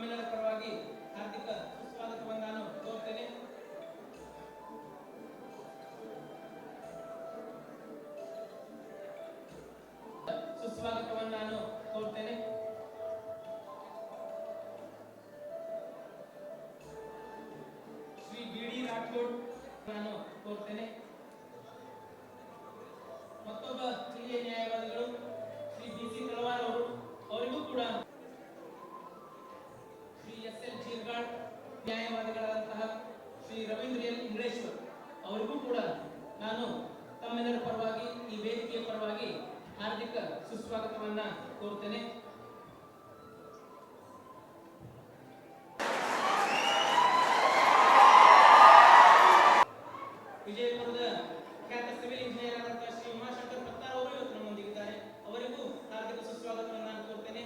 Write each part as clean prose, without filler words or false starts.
ತಮ್ಮೆಲ್ಲರ ಪರವಾಗಿ ಹಾರ್ದಿಕ ಸುಸ್ವಾಗತವನ್ನು ನಾನು ಕೋರ್ತೇನೆ. ಸುಸ್ವಾಗತವನ್ನು ನಾನು ಕೋರ್ತೇನೆ. ಶ್ರೀ ಬಿ ಡಿ ರಾಠೋಡ್ ನಾನು ಕೋರ್ತೇನೆ. ಮತ್ತೊಬ್ಬ ಹಿರಿಯ ನ್ಯಾಯವಾದಿಗಳು ಶ್ರೀ ಬಿ ಸಿ ತಳವಾರ್ ಅವರು, ಅವರಿಗೂ ಕೂಡ ಶ್ರೀ ಎಸ್ ಎಲ್ ಜೀರ್ಗಾಳ್ ನ್ಯಾಯವಾದಿಗಳಾದಂತಹ ಶ್ರೀ ರವೀಂದ್ರ ಎಲ್ ಇಂಗ್ಲೇಶ್ವರ್ ಅವರಿಗೂ ಕೂಡ ನಾನು ತಮ್ಮೆಲ್ಲರ ಪರವಾಗಿ ಈ ವೇದಿಕೆಯ ಪರವಾಗಿ ಹಾರ್ದಿಕ ಸುಸ್ವಾಗತವನ್ನ ಕೋರ್ತೇನೆ. ವಿಜಯಪುರದ ಖ್ಯಾತ ಸಿವಿಲ್ ಇಂಜಿನಿಯರ್ ಆದಂತಹ ಶ್ರೀ ಉಮಾಶಂಕರ್ ಪತ್ತಾರ್ ಅವರು ಇವತ್ತು ನಮ್ಮೊಂದಿಗಿದ್ದಾರೆ. ಅವರಿಗೂ ಹಾರ್ದಿಕ ಸುಸ್ವಾಗತವನ್ನು ನಾನು ಕೋರ್ತೇನೆ.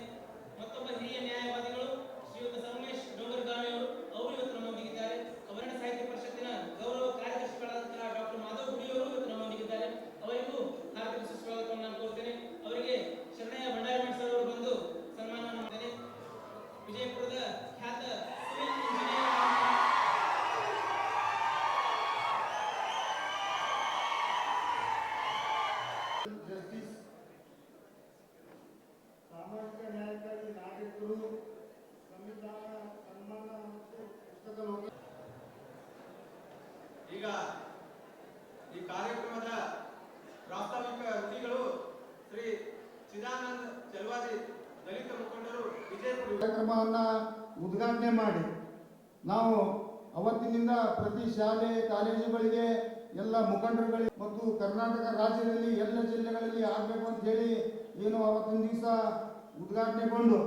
ಮತ್ತೊಬ್ಬ ಹಿರಿಯ ನ್ಯಾಯವಾದಿಗಳು ಶ್ರೀಯುತ ಸಂಗಮೇಶ್ ಡೋಂಗರಗಾವಿ ಅವರು ಇವತ್ತು ನಮ್ಮೊಂದಿಗಿದ್ದಾರೆ. ಕನ್ನಡ ಸಾಹಿತ್ಯ ಪರಿಷತ್ತಿನ ಗೌರವ ಕಾರ್ಯದರ್ಶಿಗಳಾದಂತಹ ಡಾಕ್ಟರ್ ಮಾಧವ್ ಗುಡಿ ಅವರು ಇವತ್ತು ನಮ್ಮೊಂದಿಗಿದ್ದಾರೆ. ಅವರಿಗೂ ಹಾರ್ದಿಕ ಸುಸ್ವಾಗತವನ್ನು ನಾನು ಕೋರ್ತೇನೆ. ಅವರಿಗೆ ಶರಣಯ್ಯ ಭಂಡಾರಮಠ ಸರ್ ಅವರು ಬಂದು ಸನ್ಮಾನವನ್ನು ಮಾಡ್ತೇನೆ. ವಿಜಯಪುರದ ಖ್ಯಾತ ಸಿವಿಲ್ ಇಂಜಿನಿಯರ್ ಜಸ್ಟಿಸ್ ಸಾಮಾಜಿಕ ನ್ಯಾಯಕ್ಕಾಗಿ ನಾಗರಿಕರು ಸಂವಿಧಾನ ಸನ್ಮಾನ ಮತ್ತು ಪುಸ್ತಕ. ಈಗ ಈ ಕಾರ್ಯಕ್ರಮದ ಪ್ರಾಸ್ತಾವಿಕ ಅತಿಥಿಗಳು ಶ್ರೀ ಚಿದಾನಂದ ಚಲವಾದಿ ದಲಿತ ಮುಖಂಡರು ವಿಜಯಪುರ ಕಾರ್ಯಕ್ರಮವನ್ನ ಉದ್ಘಾಟನೆ ಮಾಡಿ ನಾವು ಅವತ್ತಿನಿಂದ ಪ್ರತಿ ಶಾಲೆ ಕಾಲೇಜುಗಳಿಗೆ ಎಲ್ಲ ಮುಖಂಡರುಗಳಿಗೆ ಮತ್ತು ಕರ್ನಾಟಕ ರಾಜ್ಯದಲ್ಲಿ ಎಲ್ಲ ಜಿಲ್ಲೆಗಳಲ್ಲಿ ಆಗಬೇಕು ಅಂತ ಹೇಳಿ ಏನು ಅವತ್ತಿನ ದಿವಸ ಉದ್ಘಾಟನೆಗೊಂಡು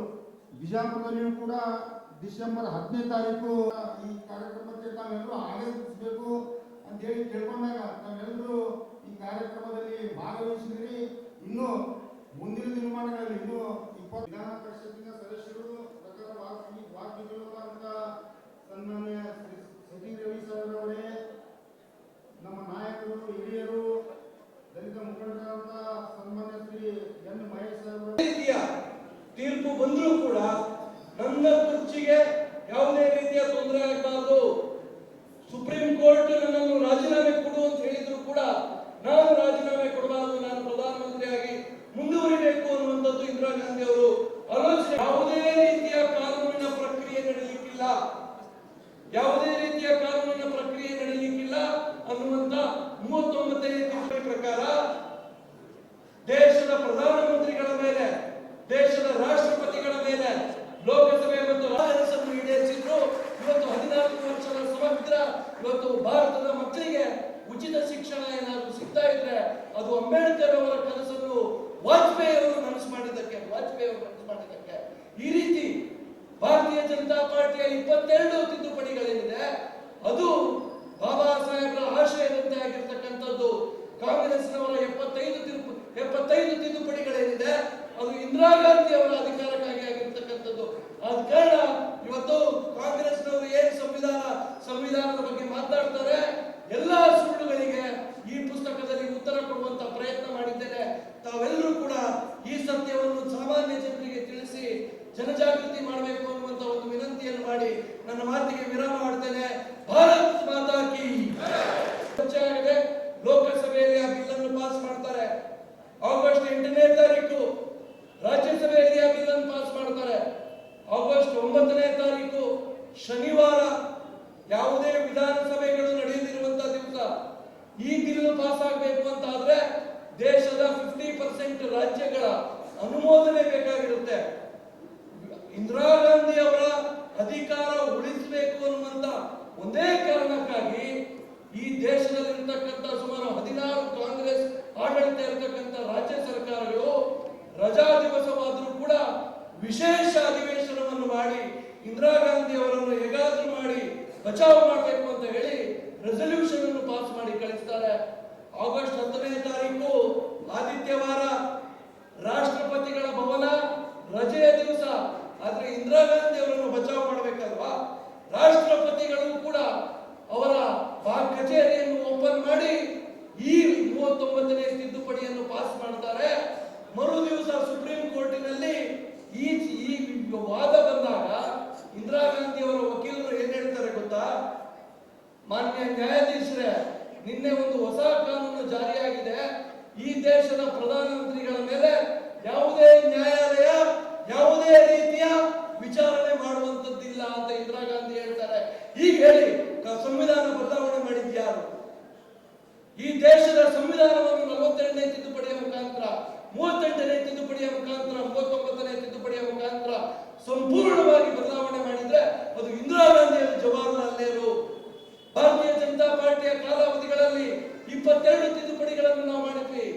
ಬಿಜಾಪುರದಲ್ಲಿಯೂ ಕೂಡ ಡಿಸೆಂಬರ್ 10ನೇ ತಾರೀಕು ಈ ಕಾರ್ಯಕ್ರಮಕ್ಕೆ ತಾವೆಲ್ಲರೂ ಆಗಮಿಸಬೇಕು ಅಂತ ಹೇಳಿ ಕೇಳ್ಕೊಂಡಾಗ ತಾವೆಲ್ಲರೂ ಈ ಕಾರ್ಯಕ್ರಮದಲ್ಲಿ ಭಾಗವಹಿಸಿದ್ರಿ. ಇನ್ನು ಮುಂದಿನ ದಿನಮಾನಗಳಲ್ಲಿ ಇನ್ನೂ ವಿಧಾನ ಪರಿಷತ್ತಿನ ಸದಸ್ಯರು ವಾಗ್ಮಿಗಳಾದಂಥ ಸನ್ಮಾನ್ಯ ಸತಿ ರವಿ ಸರ್ ಅವರೇ, ನಮ್ಮ ನಾಯಕರು ಹಿರಿಯರು ದಲಿತ ಮುಖಂಡರಾದಂಥ ಸನ್ಮಾನ್ಯ ಶ್ರೀ ಎನ್ ಮಹೇಶ್ ಸರ್ ತೀರ್ಪು ಬಂದರೂ ಕೂಡ ನನ್ನ ಕುರ್ಚಿಗೆ ಯಾವುದೇ ರೀತಿಯ ತೊಂದರೆ ಆಗಬಾರದು. ಸುಪ್ರೀಂ ಕೋರ್ಟ್ ನನ್ನನ್ನು ರಾಜೀನಾಮೆ ಕೊಡು ಅಂತ ಹೇಳಿದ್ರು ಕೂಡ ನಾನು ರಾಜೀನಾಮೆ ಕೊಡಬಾರದು, ನಾನು ಪ್ರಧಾನಮಂತ್ರಿಯಾಗಿ ಮುಂದುವರಿಬೇಕು ಅನ್ನುವಂಥದ್ದು ಇಂದಿರಾ ಗಾಂಧಿ ಅವರು ಆಲೋಚನೆ. ಯಾವುದೇ ರೀತಿಯ ಕಾನೂನಿನ ಪ್ರಕ್ರಿಯೆ ನಡೆಯಲಿಕ್ಕಿಲ್ಲ, ಯಾವುದೇ ರೀತಿಯ ಕಾನೂನಿನ ಪ್ರಕ್ರಿಯೆ ನಡೆಯಲಿಕ್ಕಿಲ್ಲ ಅನ್ನುವಂತ 39ನೇ ತಿದ್ದುಪಡಿ ಪ್ರಕಾರ ದೇಶದ ಪ್ರಧಾನಮಂತ್ರಿಗಳ ಮೇಲೆ, ದೇಶದ ರಾಷ್ಟ್ರಪತಿಗಳ ಮೇಲೆ ಲೋಕಸಭೆ ಮತ್ತು ರಾಜ್ಯಸಭೆ ಈಡೇರಿಸಿದ್ರು. ಇವತ್ತು 14 ವರ್ಷದ ಸಮಗ್ರ ಇವತ್ತು ಭಾರತದ ಮಕ್ಕಳಿಗೆ ಉಚಿತ ಶಿಕ್ಷಣ ಏನಾದರೂ ಸಿಗ್ತಾ ಇದ್ರೆ ಅದು ಅಂಬೇಡ್ಕರ್ ಅವರ ಕನಸನ್ನು ವಾಜಪೇಯಿ ಅವರು ನನಸು ಮಾಡಿದ್ದಕ್ಕೆ ಈ ರೀತಿ ಭಾರತೀಯ ಜನತಾ ಪಾರ್ಟಿಯ 22 ತಿದ್ದುಪಡಿಗಳೇನಿದೆ ಅದು ಬಾಬಾ ಸಾಹೇಬರ ಆಶಯದಂತೆ ಆಗಿರ್ತಕ್ಕಂಥದ್ದು. ಕಾಂಗ್ರೆಸ್ನವರ 75 ತಿದ್ದುಪಡಿಗಳೇನಿದೆ ಅದು ಇಂದಿರಾ ಗಾಂಧಿ ಅವರ ಅಧಿಕಾರಕ್ಕಾಗಿ ಆಗಿರ್ತಕ್ಕಂಥದ್ದು. ಆದ ಕಾರಣ ಇವತ್ತು ಕಾಂಗ್ರೆಸ್ನವರು ಏನು ಸಂವಿಧಾನದ ಬಗ್ಗೆ ಮಾತನಾಡ್ತಾರೆ ಎಲ್ಲಾ ಸುಳ್ಳುಗಳಿಗೆ ಈ ಪುಸ್ತಕದಲ್ಲಿ ಉತ್ತರ ಕೊಡುವಂತ ಪ್ರಯತ್ನ ಮಾಡಿದ್ದೇನೆ. ತಾವೆಲ್ಲರೂ ಕೂಡ ಈ ಸತ್ಯವನ್ನು ಸಾಮಾನ್ಯ ಜನರಿಗೆ ತಿಳಿಸಿ ಜನಜಾಗೃತಿ ಮಾಡಬೇಕು ಅನ್ನುವಂತ ಒಂದು ವಿನಂತಿಯನ್ನು ಮಾಡಿ ನನ್ನ ಮಾತಿಗೆ ವಿರಾಮ ಮಾಡ್ತೇನೆ. ಭಾರತ್ ಮಾತಾ ಕಿ ಜೈ. ಲೋಕಸಭೆಯಲ್ಲಿ ಆ ಬಿಲ್ ಅನ್ನು ಪಾಸ್ ಮಾಡ್ತಾರೆ. ಆಗಸ್ಟ್ 8ನೇ ತಾರೀಕು ರಾಜ್ಯಸಭೆಯಲ್ಲಿ ಆ ಬಿಲ್ ಅನ್ನು ಪಾಸ್ ಮಾಡ್ತಾರೆ. ಆಗಸ್ಟ್ 9ನೇ ತಾರೀಕು ಶನಿವಾರ ಯಾವುದೇ ವಿಧಾನಸಭೆಗಳು ನಡೆಯದಿರುವಂತಹ ದಿವಸ ಈ ಬಿಲ್ ಪಾಸ್ ಆಗಬೇಕು ಅಂತ ಆದ್ರೆ ದೇಶದ 50% ರಾಜ್ಯಗಳ ಅನುಮೋದನೆ ಬೇಕಾಗಿರುತ್ತೆ. ಇಂದಿರಾ ಗಾಂಧಿ ಅವರ ಅಧಿಕಾರ ಉಳಿಸಬೇಕು ಅನ್ನುವಂತ ಒಂದೇ ಕಾರಣಕ್ಕಾಗಿ ಈ ದೇಶದಲ್ಲಿರ್ತಕ್ಕಂಥ ಸುಮಾರು 16 ಕಾಂಗ್ರೆಸ್ ಆಡಳಿತ ಇರತಕ್ಕಂಥ ರಾಜ್ಯ ಸರ್ಕಾರಗಳು ರಜಾ ದಿವಸವಾದರೂ ಕೂಡ ವಿಶೇಷ ಅಧಿವೇಶನವನ್ನು ಮಾಡಿ ಇಂದಿರಾ ಗಾಂಧಿ ಅವರನ್ನು ಹೇಗಾದ್ರೂ ಮಾಡಿ ಬಚಾವ್ ಮಾಡಬೇಕು ಅಂತ ಹೇಳಿ ರೆಸಲ್ಯೂಷನ್ ಅನ್ನು ಪಾಸ್ ಮಾಡಿ ಕಳಿಸ್ತಾರೆ. ಆಗಸ್ಟ್ 10ನೇ ತಾರೀಕು ಆದಿತ್ಯವಾರ ರಾಷ್ಟ್ರಪತಿಗಳ ಭವನ ರಜೆಯ ದಿವಸ. ಆದ್ರೆ ಇಂದಿರಾ ಗಾಂಧಿ ಅವರನ್ನು ಬಚಾವ್ ಮಾಡಬೇಕಲ್ವಾ, ರಾಷ್ಟ್ರಪತಿಗಳು ಕೂಡ ಅವರ ಕಚೇರಿಯನ್ನು ಓಪನ್ ಮಾಡಿ ಈ 39ನೇ ತಿದ್ದುಪಡಿಯನ್ನು ಪಾಸ್ ಮಾಡ್ತಾರೆ. ಮರು ದಿವಸ ಸುಪ್ರೀಂ ಕೋರ್ಟಿನಲ್ಲಿ ಈ ವಾದ ಬಂದಾಗ ಇಂದಿರಾ ಗಾಂಧಿ ಅವರ ವಕೀಲರು ಏನ್ ಹೇಳ್ತಾರೆ ಗೊತ್ತಾ? ಮಾನ್ಯ ನ್ಯಾಯಾಧೀಶರೇ, ನಿನ್ನೆ ಒಂದು ಹೊಸ ಕಾನೂನು ಜಾರಿಯಾಗಿದೆ. ಈ ದೇಶದ ಪ್ರಧಾನಮಂತ್ರಿಗಳ ಮೇಲೆ ಯಾವುದೇ ನ್ಯಾಯಾಲಯ ಯಾವುದೇ ರೀತಿಯ ವಿಚಾರಣೆ ಮಾಡುವಂತದ್ದಿಲ್ಲ ಅಂತ ಇಂದಿರಾ ಗಾಂಧಿ ಹೇಳ್ತಾರೆ. ಈಗ ಹೇಳಿ, ಸಂವಿಧಾನ ಬದಲಾವಣೆ ಮಾಡಿದ್ಯಾರು? ಈ ದೇಶದ ಸಂವಿಧಾನವನ್ನು 42ನೇ ತಿದ್ದುಪಡಿಯ ಮುಖಾಂತರ, 38ನೇ ತಿದ್ದುಪಡಿಯ ಮುಖಾಂತರ, 39ನೇ ತಿದ್ದುಪಡಿಯ ಮುಖಾಂತರ ಸಂಪೂರ್ಣವಾಗಿ ಬದಲಾವಣೆ ಮಾಡಿದ್ರೆ ಅದು ಇಂದಿರಾ ಗಾಂಧಿಯಲ್ಲಿ, ಜವಾಹರ್ಲಾಲ್ ನೆಹರು. ಭಾರತೀಯ ಜನತಾ ಪಾರ್ಟಿಯ ಕಾಲಾವಧಿಗಳಲ್ಲಿ 22 ತಿದ್ದುಪಡಿಗಳನ್ನು ನಾವು ಮಾಡಿದ್ವಿ.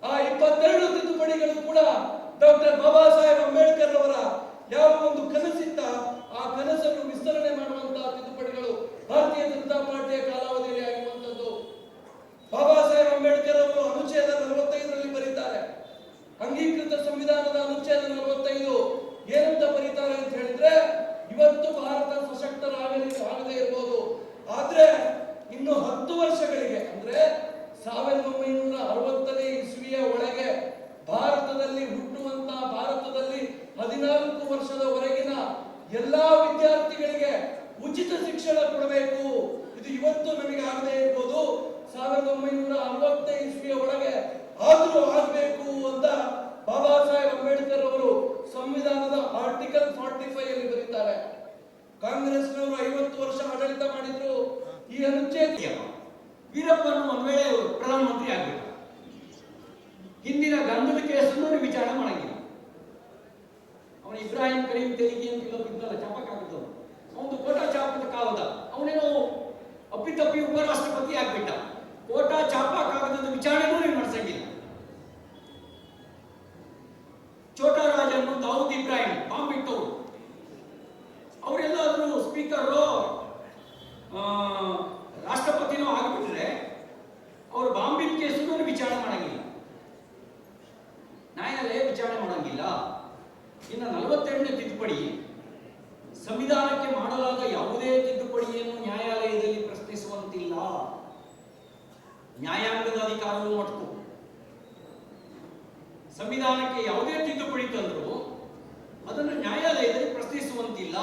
ಆ 22 ತಿದ್ದುಪಡಿಗಳು ಕೂಡ ಡಾಕ್ಟರ್ ಬಾಬಾ ಸಾಹೇಬ್ ಅಂಬೇಡ್ಕರ್ ಅವರ ಯಾವ ಒಂದು ಕನಸಿತ್ತ ಆ ಕನಸನ್ನು ವಿಸ್ತರಣೆ ಮಾಡುವಂತಹ ತಿದ್ದುಪಡಿಗಳು ಭಾರತೀಯ ಜನತಾ ಪಾರ್ಟಿಯ ಕಾಲಾವಧಿಯಲ್ಲಿ ಆಗಿರುವಂತದ್ದು. ಬಾಬಾ ಸಾಹೇಬ್ ಅಂಬೇಡ್ಕರ್ ಅವರು ಅನುಚ್ಛೇದ 45ರಲ್ಲಿ ಬರೀತಾರೆ, ಅಂಗೀಕೃತ ಸಂವಿಧಾನದ ಅನುಚ್ಛೇದ 45 ಏನಂತ ಬರೀತಾರೆ ಅಂತ ಹೇಳಿದ್ರೆ, ಇವತ್ತು ಭಾರತ ಸಶಕ್ತರಾಗದೇ ಇರಬಹುದು, ಆದ್ರೆ ಇನ್ನು 10 ವರ್ಷಗಳಿಗೆ ಅಂದ್ರೆ 1960ನೇ ಇಸ್ವಿಯ ಒಳಗೆ ಭಾರತದಲ್ಲಿ ಹುಟ್ಟುವಂತಹ, ಭಾರತದಲ್ಲಿ 14 ವರ್ಷದವರೆಗಿನ ಎಲ್ಲಾ ವಿದ್ಯಾರ್ಥಿಗಳಿಗೆ ಉಚಿತ ಶಿಕ್ಷಣ ಕೊಡಬೇಕು. ಇದು ಇವತ್ತು ನಮಗೆ ಆಗದೆ ಇರ್ಬೋದು, 1960ನೇ ಇಸ್ವಿಯ ಒಳಗೆ ಆದ್ರೂ ಆಗಬೇಕು ಅಂತ ಬಾಬಾ ಸಾಹೇಬ್ ಅಂಬೇಡ್ಕರ್ ಅವರು ಸಂವಿಧಾನದ ಆರ್ಟಿಕಲ್ 45 ಅಲ್ಲಿ ಬರೀತಾರೆ. ಕಾಂಗ್ರೆಸ್ನವರು 50 ವರ್ಷ ಆಡಳಿತ ಮಾಡಿದ್ರು. ಈ ಅನುಚ್ಛೇದ ವೀರಪ್ಪನ ಒಂದ್ ವೇಳೆ ಪ್ರಧಾನಮಂತ್ರಿ ಆಗ್ಬೇಕು, ಹಿಂದಿನ ಗಂಧದ ಕೇಸನ್ನು ವಿಚಾರಣೆ ಮಾಡಂಗಿಲ್ಲ. ಅವನು ಇಬ್ರಾಹಿಂ ಕರೀಂ ತೆರಿಗೆ ಅಂತ ಇದ್ದಲ್ಲ, ಚಾಪಕ್ಕಾಗಿದ್ದವನು, ಅವನು ಕೋಟಾ ಚಾಪದ ಕಾಲದ, ಅವನೇನೋ ಅಪ್ಪಿತಪ್ಪಿ ಉಪರಾಷ್ಟ್ರಪತಿ ಆಗ್ಬಿಟ್ಟ. ಕೋಟಾ ಚಾಪ ಕಾಗದದ ವಿಚಾರಣೆನೂ ನೀವು ನಡೆಸಂಗಿಲ್ಲ. ಛೋಟಾ ರಾಜನ್ನು, ದಾವೂದ್ ಇಬ್ರಾಹಿಂ ಬಾಂಬ್ ಇಟ್ಟವರು, ಅವರೆಲ್ಲಾದ್ರೂ ಸ್ಪೀಕರು ರಾಷ್ಟ್ರಪತಿನೂ ಆಗಿಬಿಟ್ರೆ ಅವರು ಬಾಂಬಿನ ಕೇಸನ್ನು ವಿಚಾರಣೆ ಮಾಡಂಗಿಲ್ಲ, ನ್ಯಾಯಾಲಯ ವಿಚಾರಣೆ ಮಾಡಂಗಿಲ್ಲ. ಇನ್ನು 42ನೇ ತಿದ್ದುಪಡಿ, ಸಂವಿಧಾನಕ್ಕೆ ಮಾಡಲಾದ ಯಾವುದೇ ತಿದ್ದುಪಡಿಯನ್ನು ನ್ಯಾಯಾಲಯದಲ್ಲಿ ಪ್ರಶ್ನಿಸುವಂತಿಲ್ಲ. ನ್ಯಾಯಾಂಗದ ಅಧಿಕಾರವು ಮಟ್ಕು ಸಂವಿಧಾನಕ್ಕೆ ಯಾವುದೇ ತಿದ್ದುಪಡಿ ತಂದರೂ ಅದನ್ನು ನ್ಯಾಯಾಲಯದಲ್ಲಿ ಪ್ರಶ್ನಿಸುವಂತಿಲ್ಲ.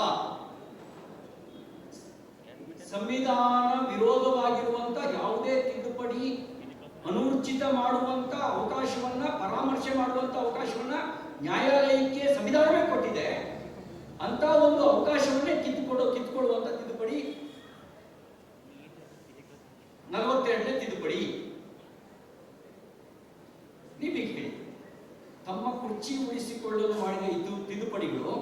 ಸಂವಿಧಾನ ವಿರೋಧವಾಗಿರುವಂತ ಯಾವುದೇ ತಿದ್ದುಪಡಿ ಅನೂರ್ಜಿತ ಮಾಡುವಂತ ಅವಕಾಶವನ್ನ, ಪರಾಮರ್ಶೆ ಮಾಡುವಂತ ಅವಕಾಶವನ್ನ ನ್ಯಾಯಾಲಯಕ್ಕೆ ಸಂವಿಧಾನವೇ ಕೊಟ್ಟಿದೆ. ಅಂತ ಒಂದು ಅವಕಾಶವನ್ನೇ ಕಿತ್ತುಕೊಳ್ಳುವಂತ ತಿದ್ದುಪಡಿ 42ನೇ ತಿದ್ದುಪಡಿ. ನೀವೀಗ ಹೇಳಿ, ತಮ್ಮ ಕುರ್ಚಿ ಉಳಿಸಿಕೊಳ್ಳಲು ಮಾಡಿದ ಇದು ತಿದ್ದುಪಡಿಗಳು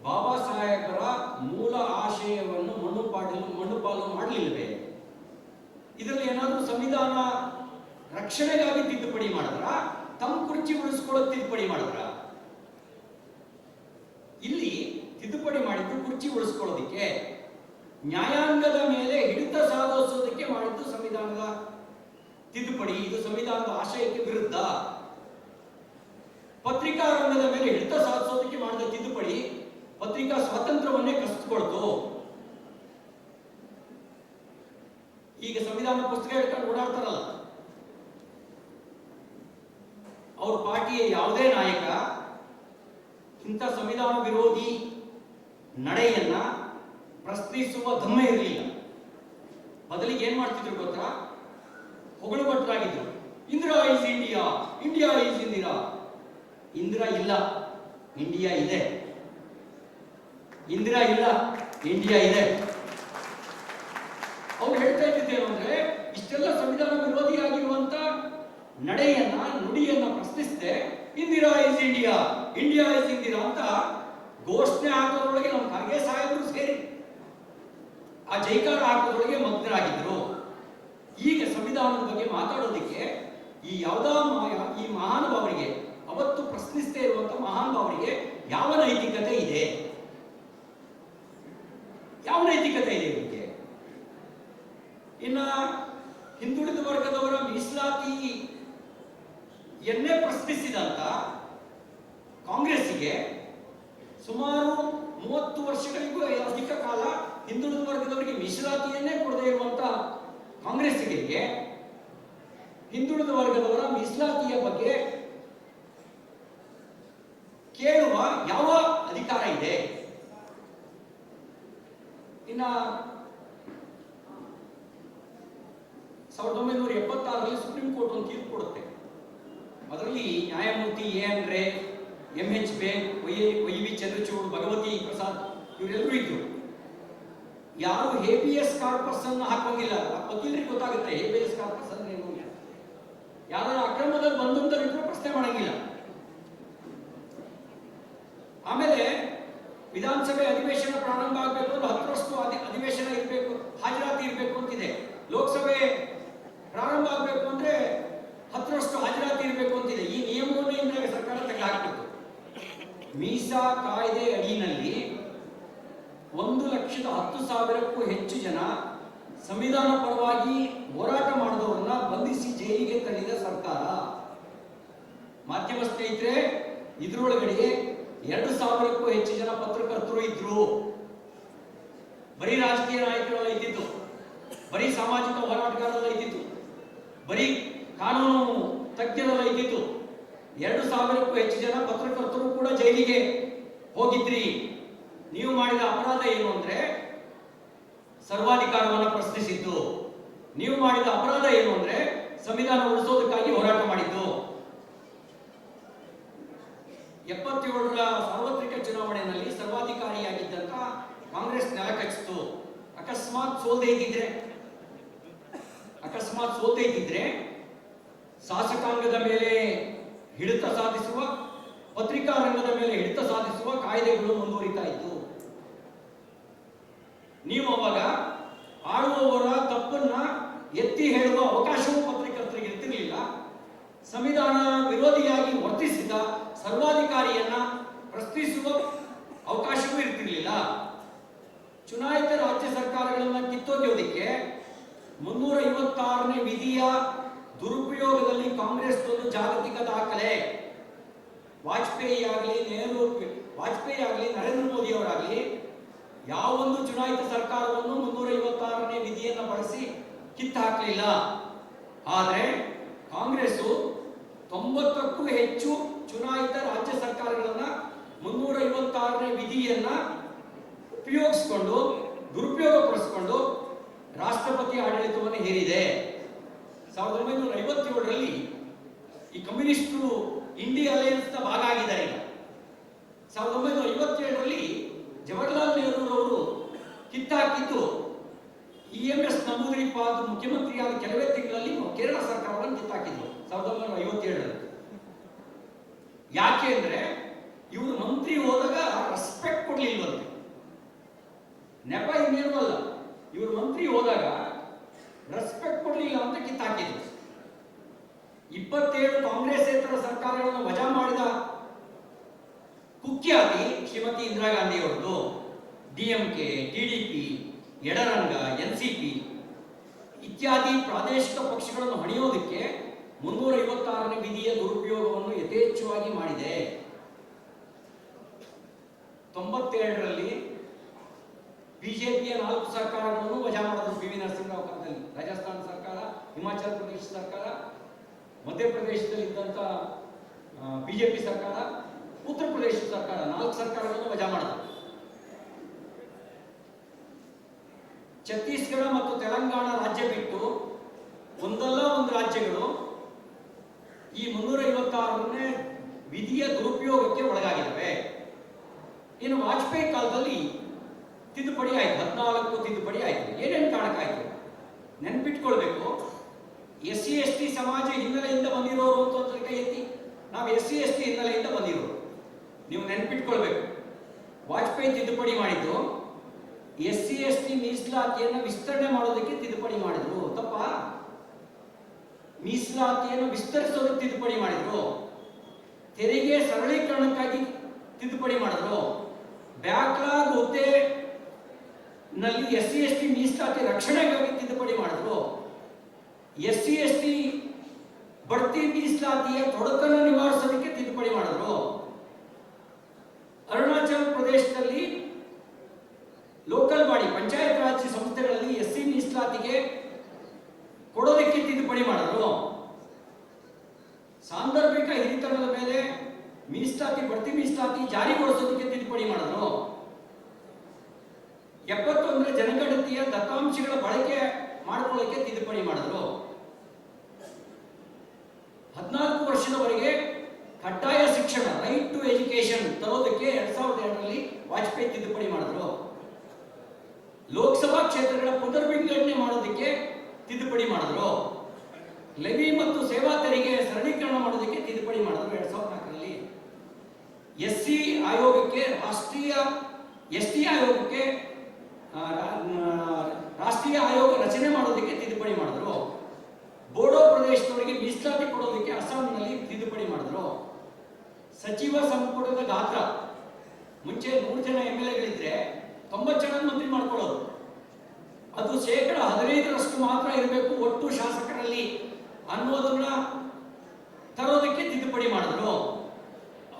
ಬಾಬಾ ಸಾಹೇಬರ ಮೂಲ ಆಶಯವನ್ನು ಮಣ್ಣುಪಾಲು ಮಾಡಲಿಲ್ಲವೇ? ಇದರಲ್ಲಿ ಏನಾದರೂ ಸಂವಿಧಾನ ರಕ್ಷಣೆಗಾಗಿ ತಿದ್ದುಪಡಿ ಮಾಡಿದ್ರ, ತಮ್ಮ ಕುರ್ಚಿ ಉಳಿಸ್ಕೊಳ್ಳೋದು ತಿದ್ದುಪಡಿ ಮಾಡಿದ್ರ? ಇಲ್ಲಿ ತಿದ್ದುಪಡಿ ಮಾಡಿದ್ದು ಕುರ್ಚಿ ಉಳಿಸ್ಕೊಳ್ಳೋದಿಕ್ಕೆ, ನ್ಯಾಯಾಂಗದ ಮೇಲೆ ಹಿಡಿತ ಸಾಧಿಸೋದಕ್ಕೆ ಮಾಡಿದ್ದು ಸಂವಿಧಾನದ ತಿದ್ದುಪಡಿ. ಇದು ಸಂವಿಧಾನದ ಆಶಯಕ್ಕೆ ವಿರುದ್ಧ. ಪತ್ರಿಕಾ ರಂಗದ ಮೇಲೆ ಹಿಡಿತ ಸಾಧಿಸೋದಕ್ಕೆ ಮಾಡಿದ ತಿದ್ದುಪಡಿ ಪತ್ರಿಕಾ ಸ್ವಾತಂತ್ರ್ಯವನ್ನೇ ಕಸಿದುಕೊಳ್ತು. ಈಗ ಸಂವಿಧಾನ ಪುಸ್ತಕ ಹಿಡ್ಕೊಂಡು ಓಡಾಡ್ತಾರಲ್ಲ, ಅವ್ರ ಪಾರ್ಟಿಯ ಯಾವುದೇ ನಾಯಕ ಇಂಥ ಸಂವಿಧಾನ ವಿರೋಧಿ ನಡೆಯನ್ನ ಪ್ರಶ್ನಿಸುವ ದಮ್ಮೆ ಇರಲಿಲ್ಲ. ಬದಲಿಗೆ ಏನ್ ಮಾಡ್ತಿದ್ರು ಗೊತ್ತಾ? ಹೊಗಳು ಭಟ್ರಾಗಿದ್ರು. Indira is India, India is Indira. Indira ಇಲ್ಲ, ಇಂಡಿಯಾ ಇದೆ. ಇಂದಿರಾ ಇಲ್ಲ, ಇಂಡಿಯಾ ಇದೆ. ಅವ್ರು ಹೇಳ್ತಾ ಇದ್ದಿದ್ದೇನು ಅಂದ್ರೆ, ಇಷ್ಟೆಲ್ಲ ಸಂವಿಧಾನ ವಿರೋಧಿಯಾಗಿರುವಂತ ನಡೆಯನ್ನ, ನುಡಿಯನ್ನ ಪ್ರಶ್ನಿಸದೆ Indira is India, India is Indira ಅಂತ ಘೋಷಣೆ ಹಾಕೋದ್ರೊಳಗೆ ನಮ್ಮ ಖರ್ಗೆ ಸಾಹೇಬರು ಸೇರಿ ಆ ಜೈಕಾರ ಹಾಕೋದ್ರೊಳಗೆ ಮಗ್ನರಾಗಿದ್ರು. ಈಗ ಸಂವಿಧಾನದ ಬಗ್ಗೆ ಮಾತಾಡೋದಕ್ಕೆ ಈ ಮಹಾನುಭಾವರಿಗೆ, ಅವತ್ತು ಪ್ರಶ್ನಿಸದೇ ಇರುವಂತ ಮಹಾನುಭಾವರಿಗೆ ಯಾವ ನೈತಿಕತೆ ಇದೆ? ಯಾವ ನೈತಿಕತೆ ಇದೆ ಇವರಿಗೆ? ಇನ್ನ ಹಿಂದುಳಿದ ವರ್ಗದವರ ಮೀಸಲಾತಿಯನ್ನೇ ಪ್ರಶ್ನಿಸಿದಂತ ಕಾಂಗ್ರೆಸ್ಸಿಗೆ ಸುಮಾರು 30 ವರ್ಷಗಳಿಗೂ ಅಧಿಕ ಕಾಲ ಹಿಂದುಳಿದ ವರ್ಗದವರಿಗೆ ಮೀಸಲಾತಿಯನ್ನೇ ಕೊಡದೇ ಇರುವಂತ ಕಾಂಗ್ರೆಸ್ಸಿಗೆ ಹಿಂದುಳಿದ ವರ್ಗದವರ ಮೀಸಲಾತಿಯ ಬಗ್ಗೆ ಕೇಳುವ ಯಾವ ಅಧಿಕಾರ ಇದೆ? ಇನ್ನ 1976ರಲ್ಲಿ ಸುಪ್ರೀಂ ಕೋರ್ಟ್ ಒಂದು ತೀರ್ಪು ಕೊಡುತ್ತೆ. ಅದರಲ್ಲಿ ನ್ಯಾಯಮೂರ್ತಿ ಎನ್ ರೇ, MH ಬೇಗ್, YV ಚಂದ್ರಚೂಡ್, ಭಗವತಿ ಪ್ರಸಾದ್ ಇವರೆಲ್ಲರೂ ಇದ್ರು. ಯಾರು ಹೇಬಿಯಸ್ ಕಾರ್ಪಸ್ ಅನ್ನು ಹಾಕೋಂಗಿಲ್ಲ. ವಕೀಲರಿಗೆ ಗೊತ್ತಾಗುತ್ತೆ ಹೇಬಿಯಸ್ ಕಾರ್ಪಸ್ ಅಂದ್ರೆ ಏನು. ಯಾರು ಅಕ್ರಮದಲ್ಲಿ ಬಂದಂತರಿದ್ರು ಪ್ರಶ್ನೆ ಮಾಡಂಗಿಲ್ಲ. ಆಮೇಲೆ ವಿಧಾನಸಭೆ ಅಧಿವೇಶನ ಪ್ರಾರಂಭ ಆಗಬೇಕು ಅಂದ್ರೆ 10ರಷ್ಟು ಅಧಿವೇಶನ ಇರಬೇಕು, ಹಾಜರಾತಿ ಇರಬೇಕು ಅಂತಿದೆ. ಲೋಕಸಭೆ ಪ್ರಾರಂಭ ಆಗಬೇಕು ಅಂದ್ರೆ 10ರಷ್ಟು ಹಾಜರಾತಿ ಇರಬೇಕು ಅಂತಿದೆ. ಈ ನಿಯಮವನ್ನು ಇಂದಿರಾ ಸರ್ಕಾರ ತೆಗೆದುಹಾಕಿತ್ತು. ಮೀಸಾ ಕಾಯ್ದೆ ಅಡಿಯಲ್ಲಿ 1,10,000ಕ್ಕೂ ಹೆಚ್ಚು ಜನ ಸಂವಿಧಾನ ಪರವಾಗಿ ಹೋರಾಟ ಮಾಡಿದವರನ್ನ ಬಂಧಿಸಿ ಜೈಲಿಗೆ ತಳ್ಳಿದ ಸರ್ಕಾರ. ಮಾಧ್ಯಮ ಸ್ನೇಹಿತರೆ, ಇದರೊಳಗಡೆ 2,000ಕ್ಕೂ ಹೆಚ್ಚು ಜನ ಪತ್ರಕರ್ತರು ಇದ್ರು. ಬರೀ ರಾಜಕೀಯ ನಾಯಕರೆಲ್ಲ ಇದ್ದಿತ್ತು, ಬರೀ ಸಾಮಾಜಿಕ ಹೋರಾಟಗಾರರೆಲ್ಲ ಇದ್ದಿತ್ತು, ಬರೀ ಕಾನೂನು ತಜ್ಞರೆಲ್ಲ ಇದ್ದಿತ್ತು. 2,000ಕ್ಕೂ ಹೆಚ್ಚು ಜನ ಪತ್ರಕರ್ತರು ಕೂಡ ಜೈಲಿಗೆ ಹೋಗಿದ್ರಿ. ನೀವು ಮಾಡಿದ ಅಪರಾಧ ಏನು ಅಂದ್ರೆ ಸರ್ವಾಧಿಕಾರವನ್ನು ಪ್ರಶ್ನಿಸಿದ್ದು. ನೀವು ಮಾಡಿದ ಅಪರಾಧ ಏನು ಅಂದ್ರೆ ಸಂವಿಧಾನ ಉಳಿಸೋದಕ್ಕಾಗಿ ಹೋರಾಟ ಮಾಡಿದ್ದು. 77ರ ಸಾರ್ವತ್ರಿಕ ಚುನಾವಣೆಯಲ್ಲಿ ಸರ್ವಾಧಿಕಾರಿಯಾಗಿದ್ದಂತ ಕಾಂಗ್ರೆಸ್ ನೆಲ ಕಚ್ಚಿತು. ಅಕಸ್ಮಾತ್ ಸೋಲ್ದೇ ಇದ್ದಿದ್ರೆ ಶಾಸಕಾಂಗದ ಮೇಲೆ ಹಿಡಿತ ಸಾಧಿಸುವ, ಪತ್ರಿಕಾ ರಂಗದ ಮೇಲೆ ಹಿಡಿತ ಸಾಧಿಸುವ ಕಾಯ್ದೆಗಳು ಮುಂದುವರಿತಾ ಇತ್ತು. ನೀವು ಅವಾಗ ಆಳುವವರ ತಪ್ಪನ್ನ ಎತ್ತಿ ಹೇಳುವ ಅವಕಾಶವೂ ಪತ್ರಕರ್ತರಿಗೆ ಇರ್ತಿರ್ಲಿಲ್ಲ. ಸಂವಿಧಾನ ವಿರೋಧಿಯಾಗಿ ವರ್ತಿಸಿದ ಸರ್ವಾಧಿಕಾರಿಯನ್ನ ಪ್ರಶ್ನಿಸುವ ಅವಕಾಶವೂ ಇರ್ತಿರ್ಲಿಲ್ಲ. ಚುನಾಯಿತ ರಾಜ್ಯ ಸರ್ಕಾರಗಳನ್ನ ಕಿತ್ತೊಗೆಯೋದಕ್ಕೆ 356ನೇ ವಿಧಿಯ ದುರುಪಯೋಗದಲ್ಲಿ ಕಾಂಗ್ರೆಸ್ ಒಂದು ಜಾಗತಿಕ ದಾಖಲೆ. ವಾಜಪೇಯಿ ಆಗಲಿ ನರೇಂದ್ರ ಮೋದಿ ಅವರಾಗಲಿ ಯಾವೊಂದು ಚುನಾಯಿತ ಸರ್ಕಾರವನ್ನು 356ನೇ ವಿಧಿಯನ್ನು ಬಳಸಿ ಕಿತ್ತು ಹಾಕಲಿಲ್ಲ. ಆದರೆ ಕಾಂಗ್ರೆಸ್ 90ಕ್ಕೂ ಹೆಚ್ಚು ಚುನಾಯಿತ ರಾಜ್ಯ ಸರ್ಕಾರಗಳನ್ನ 356ನೇ ವಿಧಿಯನ್ನ ಉಪಯೋಗಿಸಿಕೊಂಡು ದುರುಪಯೋಗಪಡಿಸಿಕೊಂಡು ರಾಷ್ಟ್ರಪತಿ ಆಡಳಿತವನ್ನು ಹೇರಿದೆ. 1957ರಲ್ಲಿ ಈ ಕಮ್ಯುನಿಸ್ಟರು ಇಂಡಿಯಾ ಅಲಯನ್ಸ್ ನ ಭಾಗ ಆಗಿದ್ದಾರೆ. 1957ರಲ್ಲಿ ಜವಾಹರ್ಲಾಲ್ ನೆಹರು ಅವರು ಕಿತ್ತಾಕಿದ್ದು EMS ನಮೂದಿರಿಪಾದ್ ಮುಖ್ಯಮಂತ್ರಿಯಾದ ಕೆಲವೇ ತಿಂಗಳಲ್ಲಿ ಕೇರಳ ಸರ್ಕಾರವನ್ನು ಕಿತ್ತಾಕಿದ್ರು 1957ರಲ್ಲಿ. ಯಾಕೆ ಅಂದ್ರೆ ಇವರು ಮಂತ್ರಿ ಹೋದಾಗ ರೆಸ್ಪೆಕ್ಟ್ ಕೊಡ್ಲಿಲ್ವಂತೆ. ನೆಪ ಇನ್ನೇನು ಅಲ್ಲ, ಇವರು ಮಂತ್ರಿ ಹೋದಾಗ ರೆಸ್ಪೆಕ್ಟ್ ಕೊಡ್ಲಿಲ್ಲ ಅಂತ ಕಿತ್ತಾಕಿದ್ರು. 27 ಕಾಂಗ್ರೆಸ್ಸೇತರ ಸರ್ಕಾರಗಳನ್ನು ವಜಾ ಮಾಡಿದ ಕುಖ್ಯಾತಿ ಶ್ರೀಮತಿ ಇಂದಿರಾ ಗಾಂಧಿ ಅವರದು. DMK, TDP, ಎಡರಂಗ, NCP ಇತ್ಯಾದಿ ಪ್ರಾದೇಶಿಕ ಪಕ್ಷಗಳನ್ನು ಹಣಿಯೋದಕ್ಕೆ 356ನೇ ವಿಧಿಯ ದುರುಪಯೋಗವನ್ನು ಯಥೇಚ್ಛವಾಗಿ ಮಾಡಿದೆ. 92ರಲ್ಲಿ ಬಿಜೆಪಿಯ 4 ಸರ್ಕಾರಗಳನ್ನು ವಜಾ ಮಾಡಿದ್ರು. PV ನರಸಿಂಹರಾವ್ ಕಾಲದಲ್ಲಿ ರಾಜಸ್ಥಾನ ಸರ್ಕಾರ, ಹಿಮಾಚಲ ಪ್ರದೇಶ ಸರ್ಕಾರ, ಮಧ್ಯಪ್ರದೇಶದಲ್ಲಿ ಇದ್ದಂತ ಬಿಜೆಪಿ ಸರ್ಕಾರ, ಉತ್ತರ ಪ್ರದೇಶ ಸರ್ಕಾರ 4 ಸರ್ಕಾರಗಳನ್ನು ವಜಾ ಮಾಡಿದ್ರು. ಛತ್ತೀಸ್ಗಢ ಮತ್ತು ತೆಲಂಗಾಣ ರಾಜ್ಯ ಬಿಟ್ಟು ಒಂದಲ್ಲ ಒಂದು ರಾಜ್ಯಗಳು ಈ 356ನೇ ವಿಧಿಯ ದುರುಪಯೋಗಕ್ಕೆ ಒಳಗಾಗಿದ್ದಾವೆ. ಇನ್ನು ವಾಜಪೇಯಿ ಕಾಲದಲ್ಲಿ ತಿದ್ದುಪಡಿ ಆಯ್ತು, 14 ತಿದ್ದುಪಡಿ ಆಯ್ತು. ಏನೇನು ಕಾರಣಕ್ಕಾಯ್ತು ನೆನ್ಪಿಟ್ಕೊಳ್ಬೇಕು. SC/ST ಸಮಾಜ ಹಿನ್ನೆಲೆಯಿಂದ ಬಂದಿರೋರು ಅಂತ ಕೈ ಎತ್ತಿ. ನಾವು SC/ST ಹಿನ್ನೆಲೆಯಿಂದ ಬಂದಿರೋರು, ನೀವು ನೆನ್ಪಿಟ್ಕೊಳ್ಬೇಕು. ವಾಜಪೇಯಿ ತಿದ್ದುಪಡಿ ಮಾಡಿದ್ದು SC/ST ಮೀಸಲಾತಿಯನ್ನು ವಿಸ್ತರಣೆ ಮಾಡೋದಕ್ಕೆ ತಿದ್ದುಪಡಿ ಮಾಡಿದ್ರು. ತಪ್ಪ? ಮೀಸಲಾತಿಯನ್ನು ವಿಸ್ತರಿಸೋದಕ್ಕೆ ತಿದ್ದುಪಡಿ ಮಾಡಿದ್ರು. ತೆರಿಗೆ ಸರಳೀಕರಣಕ್ಕಾಗಿ ತಿದ್ದುಪಡಿ ಮಾಡಿದ್ರು. ಬ್ಯಾಕ್ಲಾಗ್ ಹುದ್ದೆ ನಲ್ಲಿ SC/ST ಮೀಸಲಾತಿ ರಕ್ಷಣೆಗಾಗಿ ತಿದ್ದುಪಡಿ ಮಾಡಿದ್ರು. SC/ST ಬಡ್ತಿ ಮೀಸಲಾತಿಯ ತೊಡಕನ್ನು ನಿವಾರಿಸೋದಕ್ಕೆ ತಿದ್ದುಪಡಿ ಮಾಡಿದ್ರು. ಅರುಣಾಚಲ ಪ್ರದೇಶದಲ್ಲಿ ಲೋಕಲ್ ಬಾಡಿ ಪಂಚಾಯತ್ ರಾಜ್ ಸಂಸ್ಥೆಗಳಲ್ಲಿ SC ಮೀಸಲಾತಿಗೆ ಕೊಡೋದಕ್ಕೆ ತಿದ್ದುಪಡಿ ಮಾಡಿದ್ರು. ಸಾಂದರ್ಭಿಕ ಹಿರಿತನದ ಮೇಲೆ ಮೀಸಲಾತಿ ಬಡ್ತಿ ಮೀಸಲಾತಿ ಜಾರಿಗೊಳಿಸೋದಕ್ಕೆ ತಿದ್ದುಪಡಿ ಮಾಡಿದ್ರು. 71 ಜನಗಣತಿ ದತ್ತಾಂಶಗಳ ಬಳಕೆ ಮಾಡಿಕೊಳ್ಳಕ್ಕೆ ತಿದ್ದುಪಡಿ ಮಾಡಿದ್ರು. 14 ವರ್ಷದವರೆಗೆ ಕಡ್ಡಾಯ ಶಿಕ್ಷಣ, ರೈಟ್ ಟು ಎಜುಕೇಶನ್ ತರೋದಕ್ಕೆ 2002ರಲ್ಲಿ ವಾಜಪೇಯಿ ತಿದ್ದುಪಡಿ ಮಾಡಿದ್ರು. ಲೋಕಸಭಾ ಕ್ಷೇತ್ರಗಳ ಪುನರ್ವಿಂಗಡಣೆ ಮಾಡೋದಕ್ಕೆ ತಿದ್ದುಪಡಿ ಮಾಡಿದ್ರು. ಲೆವಿ ಮತ್ತು ಸೇವಾ ತೆರಿಗೆ ಸರಳೀಕರಣ ಮಾಡೋದಕ್ಕೆ ತಿದ್ದುಪಡಿ ಮಾಡಿದ್ರು 2004ರಲ್ಲಿ. ಎಸ್ಟಿ ಆಯೋಗಕ್ಕೆ ರಾಷ್ಟ್ರೀಯ ಆಯೋಗ ರಚನೆ ಮಾಡೋದಕ್ಕೆ ತಿದ್ದುಪಡಿ ಮಾಡಿದ್ರು. ಬೋಡೋ ಪ್ರದೇಶದವರಿಗೆ ಮೀಸಲಾತಿ ಕೊಡೋದಕ್ಕೆ ಅಸ್ಸಾಂನಲ್ಲಿ ತಿದ್ದುಪಡಿ ಮಾಡಿದ್ರು. ಸಚಿವ ಸಂಪುಟದ ಗಾತ್ರ ಮುಂಚೆ 100 ಜನ MLAಗಳಿದ್ರೆ 90 ಜನ ಮಂತ್ರಿ ಮಾಡ್ಕೊಳ್ಳೋದು, ಅದು 15% ಮಾತ್ರ ಇರಬೇಕು ಒಟ್ಟು ಶಾಸಕರಲ್ಲಿ ಅನ್ನೋದನ್ನ ತರೋದಕ್ಕೆ ತಿದ್ದುಪಡಿ ಮಾಡಿದ್ರು.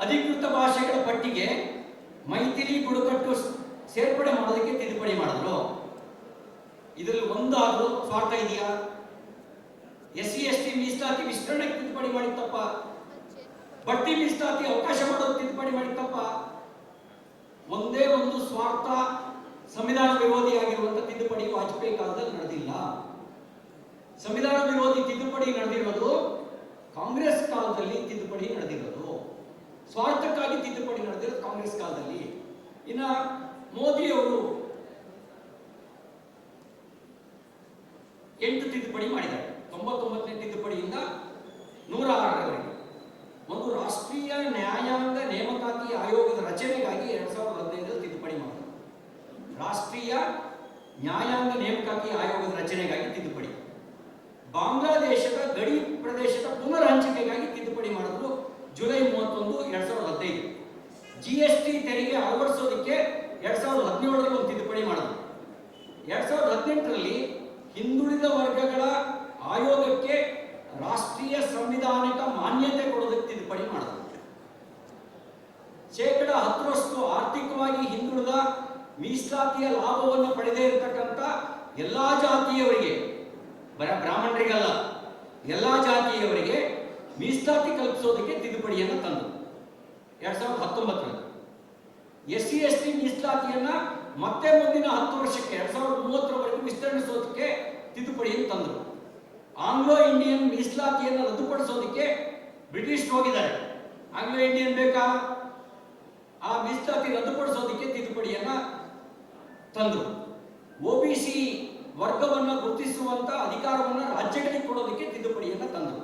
ಅಧಿಕೃತ ಭಾಷೆಗಳ ಪಟ್ಟಿಗೆ ಮೈಥಿಲಿ ಬುಡಕಟ್ಟು ಸೇರ್ಪಡೆ ಮಾಡೋದಕ್ಕೆ ತಿದ್ದುಪಡಿ ಮಾಡಿದ್ರು. ಇದರಲ್ಲಿ ಒಂದಾದ್ರೂ ಸ್ವಾರ್ಥ ಇದೆಯಾ? SC/ST ಮೀಸಲಾತಿ ವಿಸ್ತರಣೆಗೆ ತಿದ್ದುಪಡಿ ಮಾಡಿತ್ತಪ್ಪ, ಬಡ್ತಿ ಮೀಸಲಾತಿ ಅವಕಾಶ ಮಾಡೋದು ತಿದ್ದುಪಡಿ ಮಾಡಿತ್ತಪ್ಪ. ಒಂದೇ ಒಂದು ಸ್ವಾರ್ಥ ಸಂವಿಧಾನ ವಿರೋಧಿಯಾಗಿರುವಂತಹ ತಿದ್ದುಪಡಿ ವಾಜಪೇಯಿ ಕಾಲದಲ್ಲಿ ನಡೆದಿಲ್ಲ. ಸಂವಿಧಾನ ವಿರೋಧಿ ತಿದ್ದುಪಡಿ ನಡೆದಿರೋದು ಕಾಂಗ್ರೆಸ್ ಕಾಲದಲ್ಲಿ ತಿದ್ದುಪಡಿ ನಡೆದಿರೋದು. ಸ್ವಾರ್ಥಕ್ಕಾಗಿ ತಿದ್ದುಪಡಿ ನಡೆದಿರೋದು ಕಾಂಗ್ರೆಸ್ ಕಾಲದಲ್ಲಿ. ಇನ್ನ ಮೋದಿಯವರು 8 ತಿದ್ದುಪಡಿ ಮಾಡಿದ್ದಾರೆ. 99ನೇ ತಿದ್ದುಪಡಿಯಿಂದ 106ರವರೆಗೆ. ಒಂದು ರಾಷ್ಟ್ರೀಯ ನ್ಯಾಯಾಂಗ ನೇಮಕಾತಿ ಆಯೋಗದ ರಚನೆಗಾಗಿ 2015ರಲ್ಲಿ ತಿದ್ದುಪಡಿ ಮಾಡಿದರು. ರಾಷ್ಟ್ರೀಯ ನ್ಯಾಯಾಂಗ ನೇಮಕಾತಿ ಆಯೋಗದ ರಚನೆಗಾಗಿ ತಿದ್ದುಪಡಿ. ಬಾಂಗ್ಲಾದೇಶದ ಗಡಿ ಪ್ರದೇಶದ ಪುನರ್ ಹಂಚಿಕೆಗಾಗಿ ತಿದ್ದುಪಡಿ ಮಾಡಿದ್ರು ಜುಲೈ 31, 2015. GST ತೆರಿಗೆ ಅಳವಡಿಸೋದಕ್ಕೆ 2017ರಲ್ಲಿ ಒಂದು ತಿದ್ದುಪಡಿ ಮಾಡಿದ್ರು. 2018ರಲ್ಲಿ ಹಿಂದುಳಿದ ವರ್ಗಗಳ ಆಯೋಗಕ್ಕೆ ರಾಷ್ಟ್ರೀಯ ಸಂವಿಧಾನಿಕ ಮಾನ್ಯತೆ ಕೊಡೋದಕ್ಕೆ ತಿದ್ದುಪಡಿ ಮಾಡಿದ್ರು. 10% ಆರ್ಥಿಕವಾಗಿ ಹಿಂದುಳಿದ ಮೀಸಲಾತಿಯ ಲಾಭವನ್ನು ಪಡೆದೇ ಇರತಕ್ಕಂಥ ಎಲ್ಲಾ ಜಾತಿಯವರಿಗೆ, ಬ್ರಾಹ್ಮಣರಿಗಲ್ಲ, ಎಲ್ಲಾ ಜಾತಿಯವರಿಗೆ ಮೀಸಲಾತಿ ಕಲ್ಪಿಸೋದಕ್ಕೆ ತಿದ್ದುಪಡಿಯನ್ನು ತಂದರು 2019ರಲ್ಲಿ. SC/ST ಮೀಸಲಾತಿಯನ್ನ ಮತ್ತೆ ಮುಂದಿನ 10 ವರ್ಷಕ್ಕೆ 2030ರವರೆಗೂ ವಿಸ್ತರಿಸೋದಕ್ಕೆ ತಿದ್ದುಪಡಿಯನ್ನು ತಂದರು. ಆಂಗ್ಲೋ ಇಂಡಿಯನ್ ಮೀಸಲಾತಿಯನ್ನು ರದ್ದುಪಡಿಸೋದಕ್ಕೆ ಬ್ರಿಟಿಷ್ ಹೋಗಿದ್ದಾರೆ. ಆಂಗ್ಲೋ ಇಂಡಿಯನ್ ಬೇಕಾ? ಆ ಮೀಸಲಾತಿ ರದ್ದುಪಡಿಸೋದಕ್ಕೆ ತಿದ್ದುಪಡಿಯನ್ನ ತಂದರು. OBC ವರ್ಗವನ್ನು ಗುರುತಿಸುವಂತ ಅಧಿಕಾರವನ್ನು ರಾಜ್ಯಗಳಿಗೆ ಕೊಡೋದಕ್ಕೆ ತಿದ್ದುಪಡಿಯನ್ನ ತಂದರು.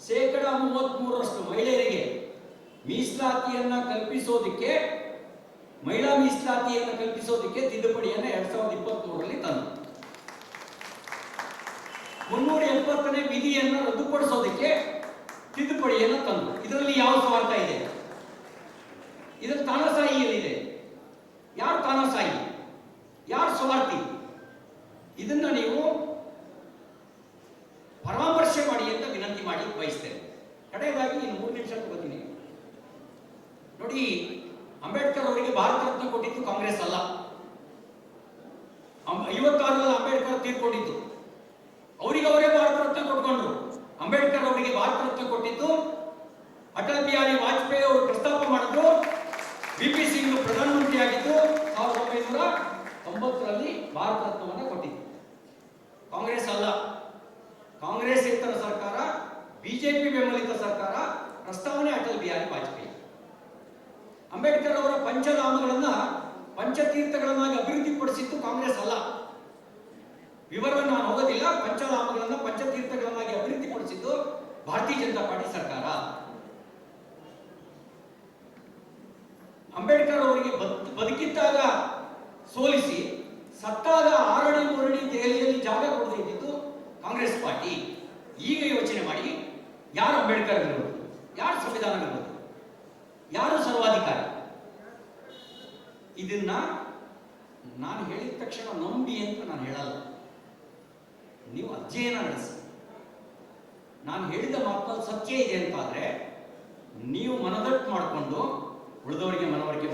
33% ಮಹಿಳೆಯರಿಗೆ ಮೀಸಲಾತಿಯನ್ನ ಕಲ್ಪಿಸೋದಕ್ಕೆ, ಮಹಿಳಾ ಮೀಸಲಾತಿಯನ್ನು ಕಲ್ಪಿಸೋದಕ್ಕೆ ತಿದ್ದುಪಡಿಯನ್ನ 2023ರಲ್ಲಿ ತಂದರು. 370ನೇ ವಿಧಿಯನ್ನು ರದ್ದುಪಡಿಸೋದಕ್ಕೆ ತಿದ್ದುಪಡಿಯನ್ನು ತಂದರು. ಇದರಲ್ಲಿ ಯಾವ ಸ್ವಾರ್ಥ ಇದೆ? ಇದರ ತಾನಾಸಾಹಿ ಎಲ್ಲಿದೆ? ಯಾರು ತಾನಾಸಾಹಿ, ಯಾರು ಸ್ವಾರ್ಥಿ? ಇದನ್ನ ನೀವು ಪರಾಮರ್ಶೆ ಮಾಡಿ ಅಂತ ವಿನಂತಿ ಮಾಡಿ ಬಯಸ್ತೇನೆ. ಕಡೆಯದಾಗಿ ಇನ್ನು 3 ನಿಮಿಷ ತಗೋತೀನಿ ನೋಡಿ. ಅಂಬೇಡ್ಕರ್ ಅವರಿಗೆ ಭಾರತ ರತ್ನ ಕೊಟ್ಟಿದ್ದು ಕಾಂಗ್ರೆಸ್ ಅಲ್ಲ. 56ರಲ್ಲಿ ಅಂಬೇಡ್ಕರ್ ತೀರ್ಕೊಂಡಿದ್ದು, ಅವರಿಗೆ ಅವರೇ ಭಾರತ ರತ್ನ ಕೊಟ್ಕೊಂಡ್ರು. ಅಂಬೇಡ್ಕರ್ ಅವರಿಗೆ ಭಾರತ ರತ್ನ ಕೊಟ್ಟಿದ್ದು ಅಟಲ್ ಬಿಹಾರಿ ವಾಜಪೇಯಿ ಅವರು ಪ್ರಸ್ತಾಪ ಮಾಡಿದ್ರು. BP ಸಿಂಗ್ ಪ್ರಧಾನಮಂತ್ರಿ ಆಗಿದ್ದು 1990ರಲ್ಲಿ ಭಾರತ ರತ್ನವನ್ನು ಕೊಟ್ಟಿದ್ದು ಕಾಂಗ್ರೆಸ್ ಅಲ್ಲ. ಕಾಂಗ್ರೆಸ್ಸೇತರ ಸರ್ಕಾರ, BJP ಬೆಂಬಲಿತ ಸರ್ಕಾರ ಪ್ರಸ್ತಾವನೆ ಅಟಲ್ ಬಿಹಾರಿ ವಾಜಪೇಯಿ. ಅಂಬೇಡ್ಕರ್ ಅವರ ಪಂಚಧಾಮಗಳನ್ನ ಪಂಚತೀರ್ಥಗಳನ್ನಾಗಿ ಅಭಿವೃದ್ಧಿಪಡಿಸಿದ್ದು ಕಾಂಗ್ರೆಸ್ ಅಲ್ಲ. ವಿವರವನ್ನು ನಾನು ಹೋಗೋದಿಲ್ಲ. ಪಂಚಧಾಮಗಳನ್ನ ಪಂಚತೀರ್ಥಗಳನ್ನಾಗಿ ಅಭಿವೃದ್ಧಿಪಡಿಸಿದ್ದು ಭಾರತೀಯ ಜನತಾ ಪಾರ್ಟಿ ಸರ್ಕಾರ. ಅಂಬೇಡ್ಕರ್ ಅವರಿಗೆ ಬದುಕಿದ್ದಾಗ ಸೋಲಿಸಿ ಸತ್ತಾಗ 6 ಅಡಿ 3 ಅಡಿ ದೆಹಲಿಯಲ್ಲಿ ಜಾಗ ಕೊಡದೇ ಇದ್ದಿದ್ದು ಕಾಂಗ್ರೆಸ್ ಪಾರ್ಟಿ. ಈಗ ಯೋಚನೆ ಮಾಡಿ, ಯಾರು ಅಂಬೇಡ್ಕರ್ ವಿರೋಧಿ, ಯಾರು ಸಂವಿಧಾನ ವಿರೋಧಿ, ಯಾರು ಸರ್ವಾಧಿಕಾರಿ? ಇದನ್ನ ನಾನು ಹೇಳಿದ ತಕ್ಷಣ ನಂಬಿ ಅಂತ ನಾನು ಹೇಳಲ್ಲ. ನೀವು ಅಧ್ಯಯನ ನಡೆಸಿ. ನಾನು ಹೇಳಿದ ಮಾತಲ್ಲಿ ಸತ್ಯ ಇದೆ ಅಂತಾದ್ರೆ ನೀವು ಮನದಟ್ಟು ಮಾಡಿಕೊಂಡು ಉಳಿದವರಿಗೆ ಮನವರಿಕೆ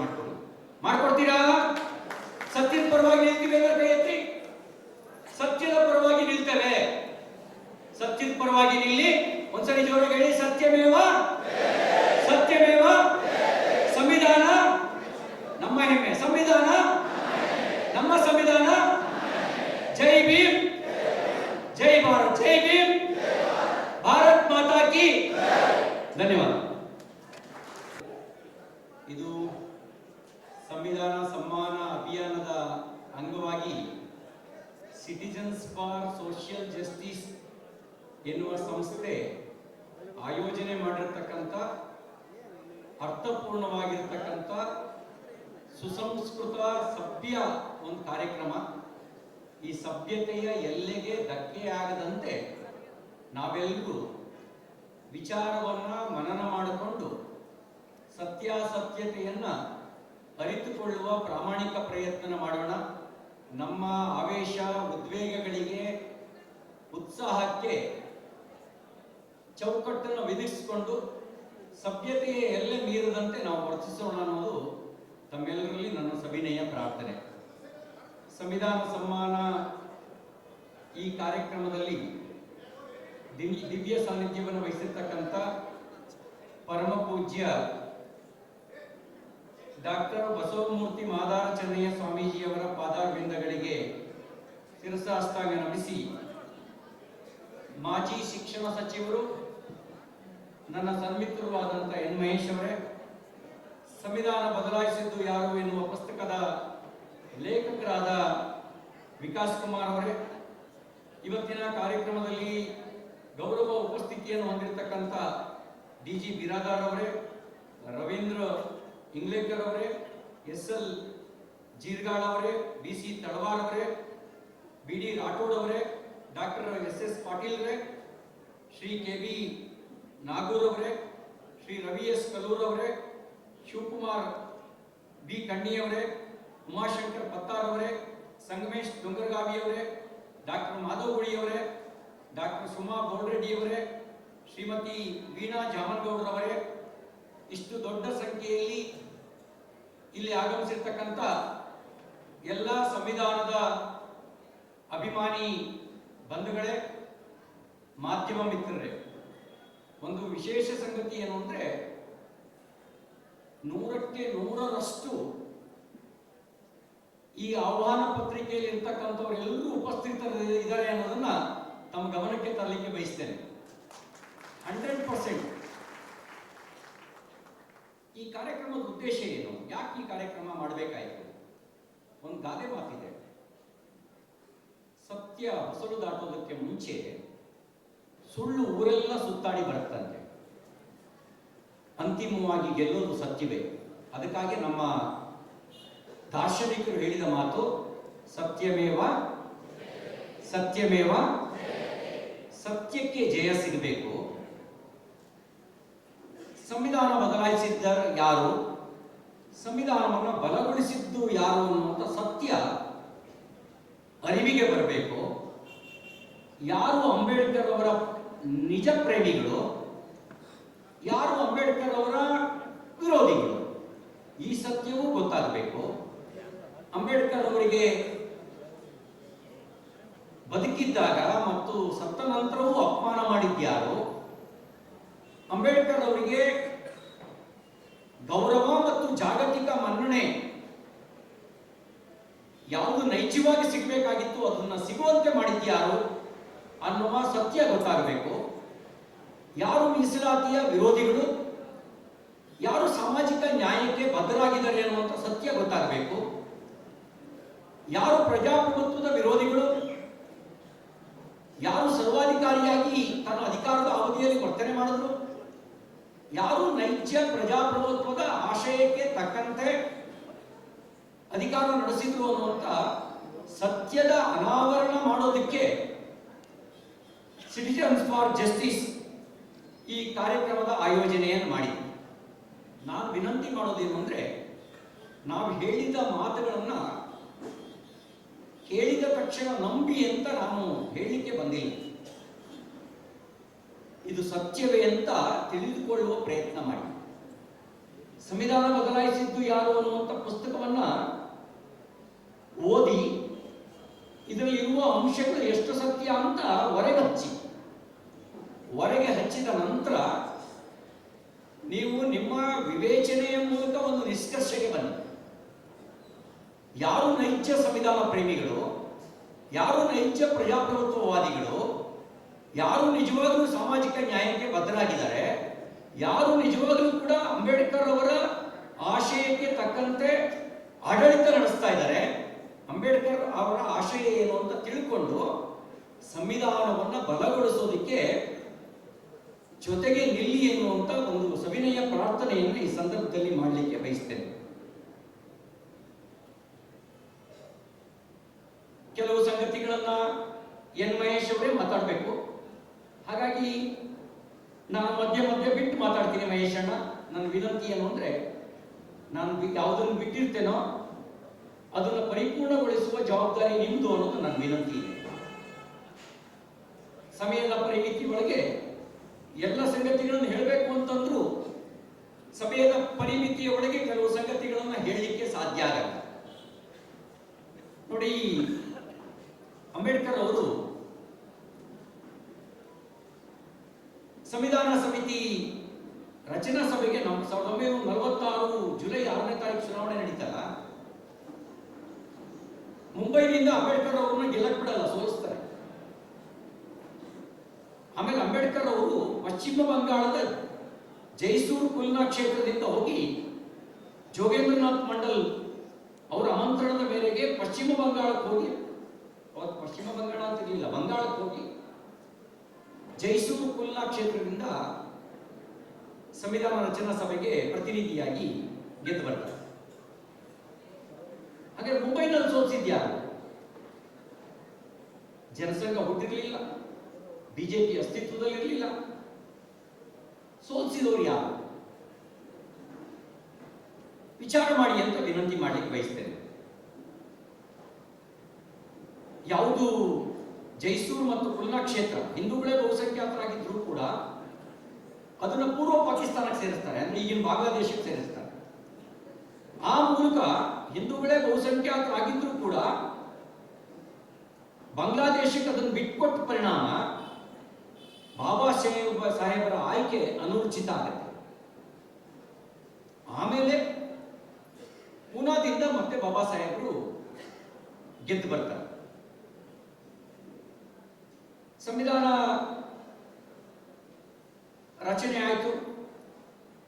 ಮಾಡ್ಕೊಡ್ತೀರಾ? ಸತ್ಯದ ಪರವಾಗಿ ನಿಲ್ತೀವಿ ಅಂದ್ರೆ ಕೈ ಎತ್ತಿ. ಸತ್ಯದ ಪರವಾಗಿ ನಿಲ್ತೇವೆ. ಸತ್ಯದ ಪರವಾಗಿ ನಿಲ್ಲಿ. ಒಂದ್ಸರಿ ಜೋರಾಗಿ ಹೇಳಿ, ಸತ್ಯಮೇವ ಸತ್ಯಮೇವ. ಸಂವಿಧಾನ ನಮ್ಮ ಹೆಮ್ಮೆ, ಸಂವಿಧಾನ ನಮ್ಮ ಸಂವಿಧಾನ ಭಾರತ್, ಜೈ ಭೀಮ್, ಭಾರತ್ ಮಾತಾ ಕಿ ಧನ್ಯವಾದ. ಇದು ಸಂವಿಧಾನ ಸಮ್ಮಾನ ಅಭಿಯಾನದ ಅಂಗವಾಗಿ ಸಿಟಿಜನ್ಸ್ ಫಾರ್ ಸೋಷಿಯಲ್ ಜಸ್ಟಿಸ್ ಎನ್ನುವ ಸಂಸ್ಥೆ ಆಯೋಜನೆ ಮಾಡಿರ್ತಕ್ಕಂಥ ಅರ್ಥಪೂರ್ಣವಾಗಿರ್ತಕ್ಕಂಥ ಸುಸಂಸ್ಕೃತ ಸಭ್ಯ ಒಂದು ಕಾರ್ಯಕ್ರಮ. ಈ ಸಭ್ಯತೆಯ ಎಲ್ಲೆಗೆ ಧಕ್ಕೆಯಾಗದಂತೆ ನಾವೆಲ್ಲರೂ ವಿಚಾರವನ್ನ ಮನನ ಮಾಡಿಕೊಂಡು ಸತ್ಯಾಸತ್ಯತೆಯನ್ನ ಅರಿತುಕೊಳ್ಳುವ ಪ್ರಾಮಾಣಿಕ ಪ್ರಯತ್ನ ಮಾಡೋಣ. ನಮ್ಮ ಆವೇಶ, ಉದ್ವೇಗಗಳಿಗೆ, ಉತ್ಸಾಹಕ್ಕೆ ಚೌಕಟ್ಟನ್ನು ವಿಧಿಸಿಕೊಂಡು ಸಭ್ಯತೆಯ ಎಲ್ಲೆ ಮೀರದಂತೆ ನಾವು ವರ್ತಿಸೋಣ ಅನ್ನೋದು ತಮ್ಮೆಲ್ಲರಲ್ಲಿ ನನ್ನ ಸವಿನಯ ಪ್ರಾರ್ಥನೆ. ಸಂವಿಧಾನ ಸಮ್ಮಾನ ಈ ಕಾರ್ಯಕ್ರಮದಲ್ಲಿ ದಿವ್ಯ ಸಾನ್ನಿಧ್ಯವನ್ನು ವಹಿಸಿರ್ತಕ್ಕಂಥ ಪರಮ ಪೂಜ್ಯ ಡಾಕ್ಟರ್ ಬಸವಮೂರ್ತಿ ಮಾದಾರ ಚೆನ್ನಯ್ಯ ಸ್ವಾಮೀಜಿಯವರ ಪಾದಾರವಿಂದಗಳಿಗೆ ಶಿರಸಾಷ್ಟಾಂಗ ನಮಿಸಿ, ಮಾಜಿ ಶಿಕ್ಷಣ ಸಚಿವರು, ನನ್ನ ಸನ್ಮಿತ್ರರು ಆದಂಥ ಎನ್ ಮಹೇಶ್ ಅವರೇ, ಸಂವಿಧಾನ ಬದಲಾಯಿಸಿದ್ದು ಯಾರು ಎನ್ನುವ ಪುಸ್ತಕದ ಲೇಖಕರಾದ ವಿಕಾಸ್ ಕುಮಾರ್ ಅವರೇ, ಇವತ್ತಿನ ಕಾರ್ಯಕ್ರಮದಲ್ಲಿ ಗೌರವ ಉಪಸ್ಥಿತಿಯನ್ನು ಹೊಂದಿರತಕ್ಕಂಥ ಡಿ.ಜಿ. ಬಿರಾದಾರ್ ಅವರೇ, ರವೀಂದ್ರ ಇಂಗ್ಲೇಕರ್ ಅವರೇ, ಎಸ್.ಎಲ್. ಜೀರ್ಗಾಳ್ ಅವರೇ, ಬಿ.ಸಿ. ತಳವಾರ್ ಅವರೇ, ಬಿ.ಡಿ. ರಾಠೋಡ್ ಅವರೇ, ಡಾಕ್ಟರ್ ಎಸ್.ಎಸ್. ಪಾಟೀಲ್ ಅವರೇ, ಶ್ರೀ ಕೆ.ಬಿ. ನಾಗೂರ್ ಅವರೇ, ಶ್ರೀ ರವಿ ಎಸ್. ಕಲೂರ್ ಅವರೇ, ಶಿವಕುಮಾರ್ ಬಿ. ಕಣ್ಣಿ ಅವರೇ, ಉಮಾಶಂಕರ್ ಪತ್ತಾರ್ ಅವರೇ, ಸಂಗಮೇಶ್ ಡೊಂಗರ್ಗಾವಿ ಅವರೇ, ಡಾಕ್ಟರ್ ಮಾಧವ್ ಗುಳಿ ಅವರೇ, ಡಾಕ್ಟರ್ ಸುಮಾ ಬೋಲ್ರೆಡ್ಡಿ ಅವರೇ, ಶ್ರೀಮತಿ ವೀಣಾ ಜಾಮನ್ಗೌಡರ್ ಅವರೇ, ಇಷ್ಟು ದೊಡ್ಡ ಸಂಖ್ಯೆಯಲ್ಲಿ ಇಲ್ಲಿ ಆಗಮಿಸಿರ್ತಕ್ಕಂಥ ಎಲ್ಲ ಸಂವಿಧಾನದ ಅಭಿಮಾನಿ ಬಂಧುಗಳೇ, ಮಾಧ್ಯಮ ಮಿತ್ರರೇ, ಒಂದು ವಿಶೇಷ ಸಂಗತಿ ಏನು ಅಂದ್ರೆ 100ಕ್ಕೆ 100ರಷ್ಟು ಈ ಆಹ್ವಾನ ಪತ್ರಿಕೆಯಲ್ಲಿ ಇರ್ತಕ್ಕಂಥವ್ರು ಎಲ್ಲರೂ ಉಪಸ್ಥಿತರಿದ್ದಾರೆ ಅನ್ನೋದನ್ನ ತಮ್ಮ ಗಮನಕ್ಕೆ ತರಲಿಕ್ಕೆ ಬಯಸ್ತೇನೆ. 100%. ಈ ಕಾರ್ಯಕ್ರಮದ ಉದ್ದೇಶ ಏನು, ಯಾಕೆ ಈ ಕಾರ್ಯಕ್ರಮ ಮಾಡಬೇಕಾಯಿತು? ಒಂದು ಗಾದೆ ಮಾತಿದೆ, ಸತ್ಯ ಹೊಸಲು ದಾಟೋದಕ್ಕೆ ಮುಂಚೆ ಸುಳ್ಳು ಊರೆಲ್ಲ ಸುತ್ತಾಡಿ ಬರುತ್ತಂತೆ, ಅಂತಿಮವಾಗಿ ಗೆಲ್ಲೋದು ಸತ್ಯವೇ. ಅದಕ್ಕಾಗಿ ನಮ್ಮ ದಾರ್ಶನಿಕರು ಹೇಳಿದ ಮಾತು ಸತ್ಯಮೇವ ಸತ್ಯಮೇವ, ಸತ್ಯಕ್ಕೆ ಜಯ ಸಿಗಬೇಕು. ಸಂವಿಧಾನ ಬದಲಾಯಿಸಿದ್ದ ಯಾರು, ಸಂವಿಧಾನವನ್ನು ಬಲಗೊಳಿಸಿದ್ದು ಯಾರು ಅನ್ನುವಂಥ ಸತ್ಯ ಅರಿವಿಗೆ ಬರಬೇಕು. ಯಾರು ಅಂಬೇಡ್ಕರ್ ಅವರ ನಿಜ ಪ್ರೇಮಿಗಳು, ಯಾರು ಅಂಬೇಡ್ಕರ್ ಅವರ ವಿರೋಧಿಗಳು, ಈ ಸತ್ಯವೂ ಗೊತ್ತಾಗಬೇಕು. ಅಂಬೇಡ್ಕರ್ ಅವರಿಗೆ ಬದುಕಿದ್ದಾಗ ಮತ್ತು ಸತ್ತ ನಂತರವೂ ಅಪಮಾನ ಮಾಡಿದ್ಯಾರು, ಅಂಬೇಡ್ಕರ್ ಅವರಿಗೆ ಗೌರವ ಮತ್ತು ಜಾಗತಿಕ ಮನ್ನಣೆ ಯಾವುದು ನೈಜವಾಗಿ ಸಿಗಬೇಕಾಗಿತ್ತು ಅದನ್ನ ಸಿಗುವಂತೆ ಮಾಡಿದ್ಯಾರು ಅನ್ನುವ ಸತ್ಯ ಗೊತ್ತಾಗಬೇಕು. ಯಾರು ಮೀಸಲಾತಿಯ ವಿರೋಧಿಗಳು, ಯಾರು ಸಾಮಾಜಿಕ ನ್ಯಾಯಕ್ಕೆ ಬದ್ಧರಾಗಿದ್ದಾರೆ ಅನ್ನುವಂಥ ಸತ್ಯ ಗೊತ್ತಾಗಬೇಕು. ಯಾರು ಪ್ರಜಾಪ್ರಭುತ್ವದ ವಿರೋಧಿಗಳು, ಯಾರು ಸರ್ವಾಧಿಕಾರಿಯಾಗಿ ತನ್ನ ಅಧಿಕಾರದ ಅವಧಿಯಲ್ಲಿ ವರ್ತನೆ ಮಾಡಿದ್ರು, ಯಾರು ನೈಜ ಪ್ರಜಾಪ್ರಭುತ್ವದ ಆಶಯಕ್ಕೆ ತಕ್ಕಂತೆ ಅಧಿಕಾರ ನಡೆಸಿದ್ರು ಅನ್ನುವಂಥ ಸತ್ಯದ ಅನಾವರಣ ಮಾಡೋದಕ್ಕೆ ಸಿಟಿಜನ್ಸ್ ಫಾರ್ ಜಸ್ಟಿಸ್ ಈ ಕಾರ್ಯಕ್ರಮದ ಆಯೋಜನೆಯನ್ನು ಮಾಡಿದೆ. ನಾನು ವಿನಂತಿ ಮಾಡೋದೇನು ಅಂದ್ರೆ, ನಾವು ಹೇಳಿದ ಮಾತುಗಳನ್ನ ಕೇಳಿದ ತಕ್ಷಣ ನಂಬಿ ಅಂತ ನಾನು ಹೇಳಲಿಕ್ಕೆ ಬಂದಿಲ್ಲ. ಇದು ಸತ್ಯವೇ ಅಂತ ತಿಳಿದುಕೊಳ್ಳುವ ಪ್ರಯತ್ನ ಮಾಡಿ. ಸಂವಿಧಾನ ಬದಲಾಯಿಸಿದ್ದು ಯಾರು ಅನ್ನುವಂಥ ಪುಸ್ತಕವನ್ನ ಓದಿ ಇದರಲ್ಲಿರುವ ಅಂಶಗಳು ಎಷ್ಟು ಸತ್ಯ ಅಂತ ಹೊರಗೆ ಹಚ್ಚಿದ ನಂತರ ನೀವು ನಿಮ್ಮ ವಿವೇಚನೆಯ ಮೂಲಕ ಒಂದು ನಿಷ್ಕರ್ಷೆಗೆ ಬನ್ನಿ. ಯಾರು ನೈಜ ಸಂವಿಧಾನ ಪ್ರೇಮಿಗಳು, ಯಾರು ನೈಜ ಪ್ರಜಾಪ್ರಭುತ್ವವಾದಿಗಳು, ಯಾರು ನಿಜವಾಗ್ಲೂ ಸಾಮಾಜಿಕ ನ್ಯಾಯಕ್ಕೆ ಬದ್ಧರಾಗಿದ್ದಾರೆ, ಯಾರು ನಿಜವಾಗ್ಲೂ ಕೂಡ ಅಂಬೇಡ್ಕರ್ ಅವರ ಆಶಯಕ್ಕೆ ತಕ್ಕಂತೆ ಆಡಳಿತ ನಡೆಸ್ತಾ ಇದ್ದಾರೆ, ಅಂಬೇಡ್ಕರ್ ಅವರ ಆಶಯ ಏನು ಅಂತ ತಿಳ್ಕೊಂಡು ಸಂವಿಧಾನವನ್ನು ಬಲಗೊಳಿಸೋದಕ್ಕೆ ಜೊತೆಗೆ ನಿಲ್ಲಿ ಎನ್ನುವಂತ ಒಂದು ಸವಿನಯ ಪ್ರಾರ್ಥನೆಯನ್ನು ಈ ಸಂದರ್ಭದಲ್ಲಿ ಮಾಡಲಿಕ್ಕೆ ಬಯಸ್ತೇನೆ. ಕೆಲವು ಸಂಗತಿಗಳನ್ನ ಎನ್ ಮಹೇಶ್ ಅವರೇ ಮಾತಾಡಬೇಕು, ಹಾಗಾಗಿ ನಾನು ಮಧ್ಯೆ ಮಧ್ಯೆ ಬಿಟ್ಟು ಮಾತಾಡ್ತೀನಿ. ಮಹೇಶ್ ಅಣ್ಣ, ನನ್ನ ವಿನಂತಿ ಏನು ಅಂದ್ರೆ, ನಾನು ಯಾವುದನ್ನು ಬಿಟ್ಟಿರ್ತೇನೋ ಅದನ್ನು ಪರಿಪೂರ್ಣಗೊಳಿಸುವ ಜವಾಬ್ದಾರಿ ನಿಮ್ದು ಅನ್ನೋದು ನನ್ನ ವಿನಂತಿ ಇದೆ. ಸಮಯದ ಪರಿಮಿತಿ ಒಳಗೆ ಎಲ್ಲ ಸಂಗತಿಗಳನ್ನು ಹೇಳಬೇಕು ಅಂತಂದ್ರೂ ಸಮಯದ ಪರಿಮಿತಿಯ ಒಳಗೆ ಕೆಲವು ಸಂಗತಿಗಳನ್ನು ಹೇಳಲಿಕ್ಕೆ ಸಾಧ್ಯ ಆಗಲ್ಲ. ನೋಡಿ, ಅಂಬೇಡ್ಕರ್ ಅವರು ಸಂವಿಧಾನ ಸಮಿತಿ ರಚನಾ ಸಭೆಗೆ 1946 ಜುಲೈ 6ನೇ ತಾರೀಕು ಚುನಾವಣೆ ನಡೀತಲ್ಲ, ಮುಂಬೈನಿಂದ ಅಂಬೇಡ್ಕರ್ ಅವರನ್ನ ಗೆಲ್ಲಕ್ ಬಿಡಲ್ಲ, ಸೋಲಿಸ್ತಾರೆ. ಆಮೇಲೆ ಅಂಬೇಡ್ಕರ್ ಅವರು ಪಶ್ಚಿಮ ಬಂಗಾಳದ ಜೈಸೂರ್ ಕುಲ್ನಾ ಕ್ಷೇತ್ರದಿಂದ ಹೋಗಿ ಜೋಗೇಂದ್ರನಾಥ್ ಮಂಡಲ್ ಅವರ ಆಮಂತ್ರಣದ ಮೇರೆಗೆ ಪಶ್ಚಿಮ ಬಂಗಾಳಕ್ಕೆ ಹೋಗಿ, ಅವತ್ತು ಪಶ್ಚಿಮ ಬಂಗಾಳ ಅಂತ ಇರಲಿಲ್ಲ, ಬಂಗಾಳಕ್ಕೆ ಹೋಗಿ ಜೈಸೂರ್ ಕುಲ್ನಾ ಕ್ಷೇತ್ರದಿಂದ ಸಂವಿಧಾನ ರಚನಾ ಸಭೆಗೆ ಪ್ರತಿನಿಧಿಯಾಗಿ ಗೆದ್ದು ಬರ್ತಾರೆ. ಹಾಗೆ ಮುಂಬೈನಲ್ಲಿ ಸೋಲಿಸಿದ್ಯಾರು? ಜನಸಂಘ ಹುಟ್ಟಿರಲಿಲ್ಲ, ಬಿಜೆಪಿ ಅಸ್ತಿತ್ವದಲ್ಲಿರಲಿಲ್ಲ. ಸೋಲಿಸಿದವರು ಯಾರು? ವಿಚಾರ ಮಾಡಿ ಅಂತ ವಿನಂತಿ ಮಾಡಲಿಕ್ಕೆ ಬಯಸ್ತೇನೆ. ಯಾವುದು ಜೈಸೂರ್ ಮತ್ತು ಕುಲ್ನಾ ಕ್ಷೇತ್ರ ಹಿಂದೂಗಳೇ ಬಹುಸಂಖ್ಯಾತರಾಗಿದ್ದರೂ ಕೂಡ ಅದನ್ನು ಪೂರ್ವ ಪಾಕಿಸ್ತಾನಕ್ಕೆ ಸೇರಿಸ್ತಾರೆ, ಅಂದ್ರೆ ಈಗಿನ ಬಾಂಗ್ಲಾದೇಶಕ್ಕೆ ಸೇರಿಸ್ತಾರೆ. ಆ ಮೂಲಕ ಹಿಂದೂಗಳೇ ಬಹುಸಂಖ್ಯಾತರಾಗಿದ್ರೂ ಕೂಡ ಬಾಂಗ್ಲಾದೇಶಕ್ಕೆ ಅದನ್ನು ಬಿಟ್ಕೊಟ್ಟ ಪರಿಣಾಮ ಬಾಬಾ ಸಾಹೇಬರ ಆಯ್ಕೆ ಅನೂರ್ಜಿತ ಆಗುತ್ತೆ. ಆಮೇಲೆ ಪೂನಾದಿಂದ ಮತ್ತೆ ಬಾಬಾ ಸಾಹೇಬರು ಗೆದ್ದು ಬರ್ತಾರೆ. ಸಂವಿಧಾನ ರಚನೆ ಆಯಿತು.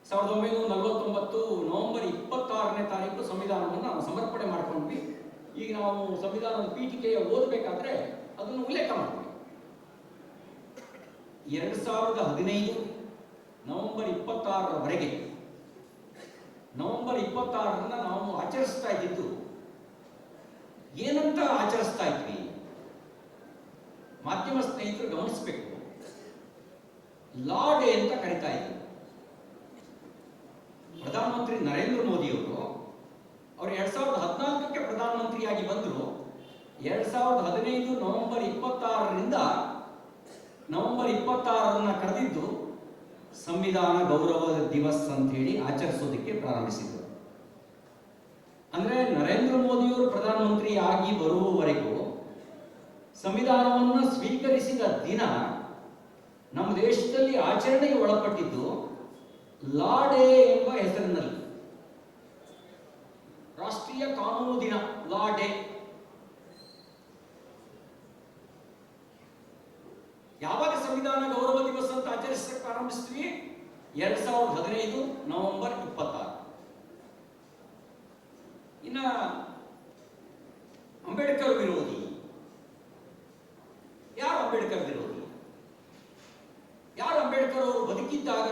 1949 ನವೆಂಬರ್ 26ನೇ ತಾರೀಕು ಸಂವಿಧಾನವನ್ನು ನಾವು ಸಮರ್ಪಣೆ ಮಾಡ್ಕೊಂಡ್ವಿ. ಈಗ ನಾವು ಸಂವಿಧಾನದ ಪೀಠಿಕೆಯ ಓದಬೇಕಾದ್ರೆ ಅದನ್ನು ಉಲ್ಲೇಖ ಮಾಡ್ತೀವಿ. 2015 ನವೆಂಬರ್ 26ರವರೆಗೆ, ನವೆಂಬರ್ 26ರನ್ನ ನಾವು ಆಚರಿಸ್ತಾ ಇದ್ದಿದ್ದು ಏನಂತ ಆಚರಿಸ್ತಾ ಇದ್ವಿ? ಮಾಧ್ಯಮ ಸ್ನೇಹಿತರು ಗಮನಿಸಬೇಕು, ಲಾ ಡೇ ಅಂತ ಕರಿತಾ ಇದ್ವಿ. ಪ್ರಧಾನಮಂತ್ರಿ ನರೇಂದ್ರ ಮೋದಿ ಅವರು 2014ಕ್ಕೆ ಪ್ರಧಾನಮಂತ್ರಿಯಾಗಿ ಬಂದರು. 2015 ನವೆಂಬರ್ 26ರಿಂದ ನವೆಂಬರ್ 26ರನ್ನ ಕರೆದಿದ್ದು ಸಂವಿಧಾನ ಗೌರವ ದಿವಸ್ ಅಂತ ಹೇಳಿ ಆಚರಿಸೋದಕ್ಕೆ ಪ್ರಾರಂಭಿಸಿದರು. ಅಂದ್ರೆ ನರೇಂದ್ರ ಮೋದಿಯವರು ಪ್ರಧಾನಮಂತ್ರಿ ಆಗಿ ಬರುವವರೆಗೂ ಸಂವಿಧಾನವನ್ನು ಸ್ವೀಕರಿಸಿದ ದಿನ ನಮ್ಮ ದೇಶದಲ್ಲಿ ಆಚರಣೆಗೆ ಒಳಪಟ್ಟಿದ್ದು ಲಾ ಡೇ ಎಂಬ ಹೆಸರಿನಲ್ಲಿ. ರಾಷ್ಟ್ರೀಯ ಕಾನೂನು ದಿನ, ಲಾ ಡೇ. ಯಾವಾಗ ಸಂವಿಧಾನ ಗೌರವ ದಿವಸ ಅಂತ ಆಚರಿಸಕ್ಕೆ ಪ್ರಾರಂಭಿಸ್ತೀವಿ? 2015 ನವೆಂಬರ್ 26. ಇನ್ನ ಅಂಬೇಡ್ಕರ್ ವಿರೋಧಿ ಯಾರು? ಅಂಬೇಡ್ಕರ್ ವಿರೋಧಿ ಯಾರು? ಅಂಬೇಡ್ಕರ್ ಅವರು ಬದುಕಿದ್ದಾಗ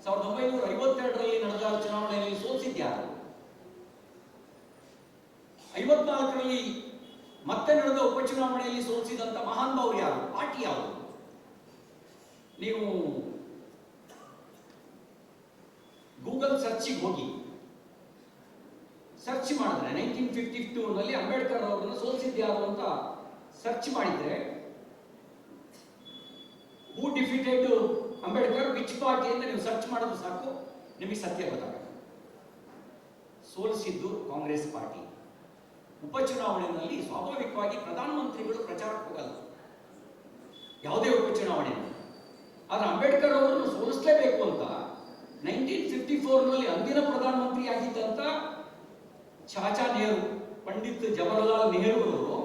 1952ರಲ್ಲಿ ನಡೆದ ಚುನಾವಣೆಯಲ್ಲಿ ಸೋಲಿಸಿದ್ಯಾರು? 54ರಲ್ಲಿ ಮತ್ತೆ ನಡೆದ ಉಪಚುನಾವಣೆಯಲ್ಲಿ ಸೋಲಿಸಿದಂತ ಮಹಾನ್ ಭಾವರು ಯಾರು? ಪಾರ್ಟಿ ಯಾವುದು? ನೀವು ಗೂಗಲ್ ಸರ್ಚಿಗೆ ಹೋಗಿ ಸರ್ಚ್ ಮಾಡಿದ್ರೆ 1952ನಲ್ಲಿ ಅಂಬೇಡ್ಕರ್ ಅವರನ್ನು ಸೋಲಿಸಿದ್ಯಾರು ಅಂತ ಸರ್ಚ್ ಮಾಡಿದ್ರೆ, ಹೂ ಡಿಫೀಟೆಡ್ ಅಂಬೇಡ್ಕರ್ ವಿಚ್ ಪಾರ್ಟಿ ಅಂತ ನೀವು ಸರ್ಚ್ ಮಾಡೋದು ಸಾಕು, ನಿಮಗೆ ಸತ್ಯ ಗೊತ್ತಾಗುತ್ತೆ. ಸೋಲಿಸಿದ್ದು ಕಾಂಗ್ರೆಸ್ ಪಾರ್ಟಿ. ಉಪಚುನಾವಣೆಯಲ್ಲಿ ಸ್ವಾಭಾವಿಕವಾಗಿ ಪ್ರಧಾನಮಂತ್ರಿಗಳು ಪ್ರಚಾರಕ್ಕೆ ಹೋಗಲ್ಲ ಯಾವುದೇ ಉಪಚುನಾವಣೆಯಲ್ಲಿ. ಆದ್ರೆ ಅಂಬೇಡ್ಕರ್ ಅವರನ್ನು ಸೋಲಿಸಲೇಬೇಕು ಅಂತ 1954ನಲ್ಲಿ ಅಂದಿನ ಪ್ರಧಾನಮಂತ್ರಿ ಆಗಿದ್ದಂತ ಚಾಚಾ ನೆಹರು, ಪಂಡಿತ್ ಜವಾಹರ್ಲಾಲ್ ನೆಹರು ಅವರು